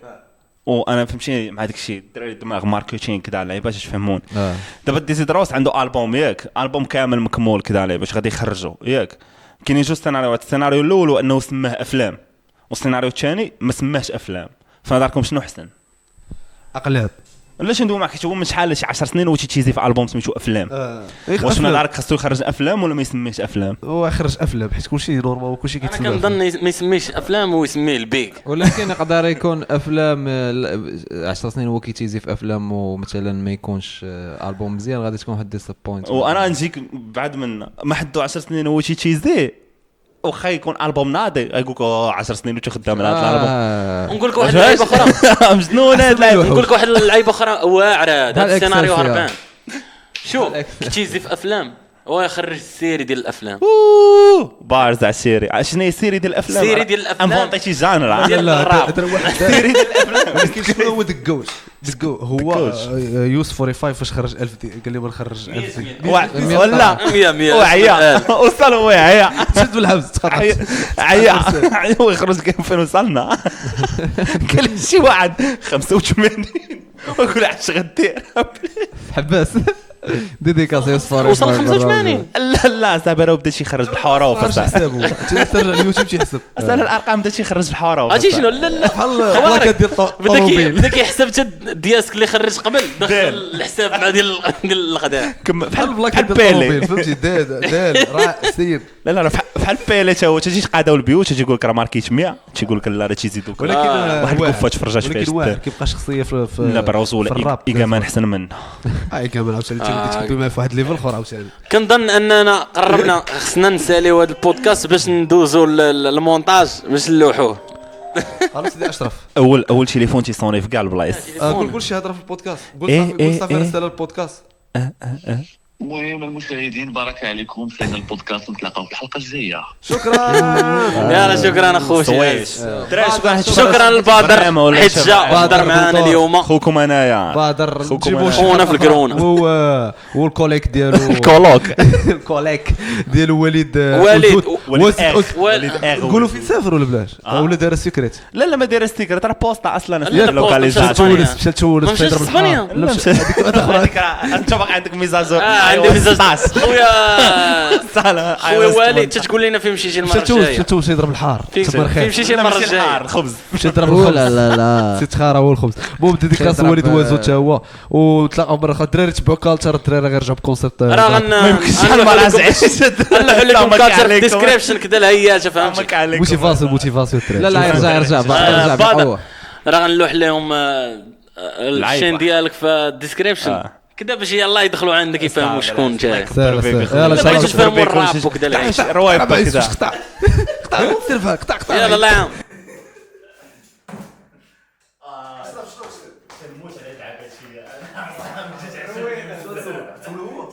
[SPEAKER 1] وانا فهمتي مع داك الشيء الدراري دماغ ماركتينغ كذا على باش تفهمون دابا ديزيدروس عنده البوم ياك البوم كامل مكمول كذا عليه باش غادي يخرجوا ياك كاينين جوج سيناريوهات السيناريو الاول هو انه سماه افلام والسيناريو الثاني ما سماهش افلام فنظركم شنو احسن
[SPEAKER 3] اقلاب
[SPEAKER 1] علاش ندوي معك حيت هو من شحال شي 10 سنين واش تيزي في البوم سميتو افلام واش من نظرك خاصو يخرج افلام ولا ما يسميهش افلام
[SPEAKER 3] هو خرج افلام حيت كلشي نورمال وكلشي
[SPEAKER 2] انا
[SPEAKER 3] كيتسنى
[SPEAKER 2] كنظن ما يسميش افلام ويسميه البيك
[SPEAKER 4] ولكن يقدر يكون افلام 10 سنين هو كيتيزي في افلام ومثلا ما يكونش البوم مزيان غادي تكون واحد ديسابوينت
[SPEAKER 1] وانا نجيك بعد من ما حدو 10 سنين هو شي تيزي واخا يكون البوم ناضي يقول لك 10 سنين وانت خدام على هذا الالبوم
[SPEAKER 2] نقول لك واحد اللعيبه اخرى
[SPEAKER 1] مجنون هذا اللعيبه
[SPEAKER 2] نقول لك واحد اللعيبه اخرى واعره هذا
[SPEAKER 4] بحال
[SPEAKER 2] السيناريو
[SPEAKER 4] إكسلسيور.
[SPEAKER 2] هربان شوف كيتيزي في افلام هو يخرج السيري ديال الافلام
[SPEAKER 1] بارز على السيري شنو هي السيري ديال الافلام
[SPEAKER 2] السيري ديال الأفلام.
[SPEAKER 1] انفونتي شي جانر
[SPEAKER 2] ديال الراب.
[SPEAKER 3] هذا واحد
[SPEAKER 1] السيري ديال الافلام
[SPEAKER 3] ولكن شنو هو دكوش هو
[SPEAKER 1] دكوش.
[SPEAKER 3] يوسف 45 فاش خرج 1000 قال لي ما نخرج 1000
[SPEAKER 1] ولا
[SPEAKER 2] 100
[SPEAKER 1] وعيا وصل هو عيا
[SPEAKER 3] شد بالحبس تقطع
[SPEAKER 1] عيا هو يخرج كيف فين وصلنا قال لي شي واحد 85 ويقول اش غدير
[SPEAKER 4] حباس ديديكاس يوسف
[SPEAKER 2] وصل 85
[SPEAKER 1] لا صاحبي راه بدا شي يخرج بالحروف
[SPEAKER 3] واش حسابه ترجع اليوتيوب تيحسب
[SPEAKER 1] اصلا الارقام بدا شي يخرج بالحروف
[SPEAKER 2] عرفتي شنو لا لا
[SPEAKER 3] بحال لاكات ديال
[SPEAKER 2] بدا
[SPEAKER 3] الطوموبيل
[SPEAKER 2] بدا كيحسب حتى دياسك اللي خرج قبل دخل الحساب مع ديال الغداء
[SPEAKER 3] بحال
[SPEAKER 1] بحال
[SPEAKER 3] ديال
[SPEAKER 1] بيلي
[SPEAKER 3] الطوموبيل فهمتي دال راه سيد
[SPEAKER 1] لا لا بحال بيلي تا هو تجي قاداو البيوت تجي يقول لك راه ماركيت 100 تيقول لك لا راه تيزيدوك
[SPEAKER 3] ولكن
[SPEAKER 1] واحد الكفه تفرجات فيها
[SPEAKER 3] ولكن واحد كيبقى شخصيه في
[SPEAKER 1] لا براوس ولا
[SPEAKER 3] الراب
[SPEAKER 1] كمان احسن منه
[SPEAKER 3] اي كمان عاوتاني تكتب معاه في واحد ليفل اخر عاوتاني
[SPEAKER 2] كنظن اننا قربنا خصنا نساليو هذا البودكاست باش ندوزو المونتاج باش نلوحوه
[SPEAKER 3] خلاص سيدي اشرف
[SPEAKER 1] اول تليفون تيصوني في كاع البلايص
[SPEAKER 3] قول شي هضره في البودكاست
[SPEAKER 1] إيه،
[SPEAKER 3] قول صافي
[SPEAKER 1] إيه.
[SPEAKER 3] رساله البودكاست
[SPEAKER 5] المهم المشاهدين بارك عليكم في البودكاست نتلاقاو في الحلقه الجايه
[SPEAKER 3] شكرا
[SPEAKER 2] يلا شكرا اخويا
[SPEAKER 1] سويش دراري
[SPEAKER 2] شكرا للبادر حيت جا حضر معنا اليوم
[SPEAKER 1] خوكم انايا
[SPEAKER 3] بادر
[SPEAKER 1] خوكم
[SPEAKER 3] نجيبو
[SPEAKER 1] أنا.
[SPEAKER 3] شي
[SPEAKER 2] خونا في الكورونا.
[SPEAKER 3] هو الكوليك ديالو
[SPEAKER 1] كولوك
[SPEAKER 3] الكوليك ديالو وليد
[SPEAKER 2] وليد
[SPEAKER 1] وليد
[SPEAKER 3] نقولوا فين سافر ولا بلاش ولا دار سيكريت
[SPEAKER 1] لا ما داير ستيكر راه بوسطا اصلا
[SPEAKER 2] لا،
[SPEAKER 1] لوكاليزاسيون
[SPEAKER 2] تونس.
[SPEAKER 3] مشى تونس
[SPEAKER 2] ما مشاش لإسبانيا.
[SPEAKER 3] لا مشى هذيك الاخرى
[SPEAKER 1] انت باقي عندك ميزاجور
[SPEAKER 2] عندي ميزاج خويا
[SPEAKER 1] خويا
[SPEAKER 2] خويا والد تتقول لنا فين مشيتي المره
[SPEAKER 3] مشى تونس
[SPEAKER 2] الجايه
[SPEAKER 3] مشى تونس يضرب الحار
[SPEAKER 2] فين
[SPEAKER 3] تبارك
[SPEAKER 2] فين
[SPEAKER 3] خير
[SPEAKER 2] مشيتي المره الجايه
[SPEAKER 1] الخبز
[SPEAKER 3] مشى يضرب
[SPEAKER 4] لا
[SPEAKER 3] الخبز
[SPEAKER 4] لا لا
[SPEAKER 3] سيت خارا هو الخبز المهم ديديكاس
[SPEAKER 4] يضرب-
[SPEAKER 3] وليد وازو حتى هو وتلاقاو مره اخرى الدراري تبعوا كالتشر الدراري غير جاب كونسيبت
[SPEAKER 2] راه
[SPEAKER 1] ما يمكنش شحال
[SPEAKER 2] غنلوح
[SPEAKER 1] مرة
[SPEAKER 2] لكم
[SPEAKER 1] زعيم
[SPEAKER 2] نلوح لكم كالتشر في الديسكريبشن كذا الهياجه فهمتي
[SPEAKER 3] موتيفاسيون
[SPEAKER 4] لا لا يرجع
[SPEAKER 2] بعد.
[SPEAKER 4] بقوه
[SPEAKER 2] راه غنلوح لهم الشين ديالك في الديسكريبشن كذا باش يلاه يدخلوا عندك يفهموا شكون جاي
[SPEAKER 3] يلا
[SPEAKER 2] لا بغيتو تفهموا الراب وكذا العيش
[SPEAKER 1] روايب كذا
[SPEAKER 3] قطع قطع
[SPEAKER 2] يلا الله يعاون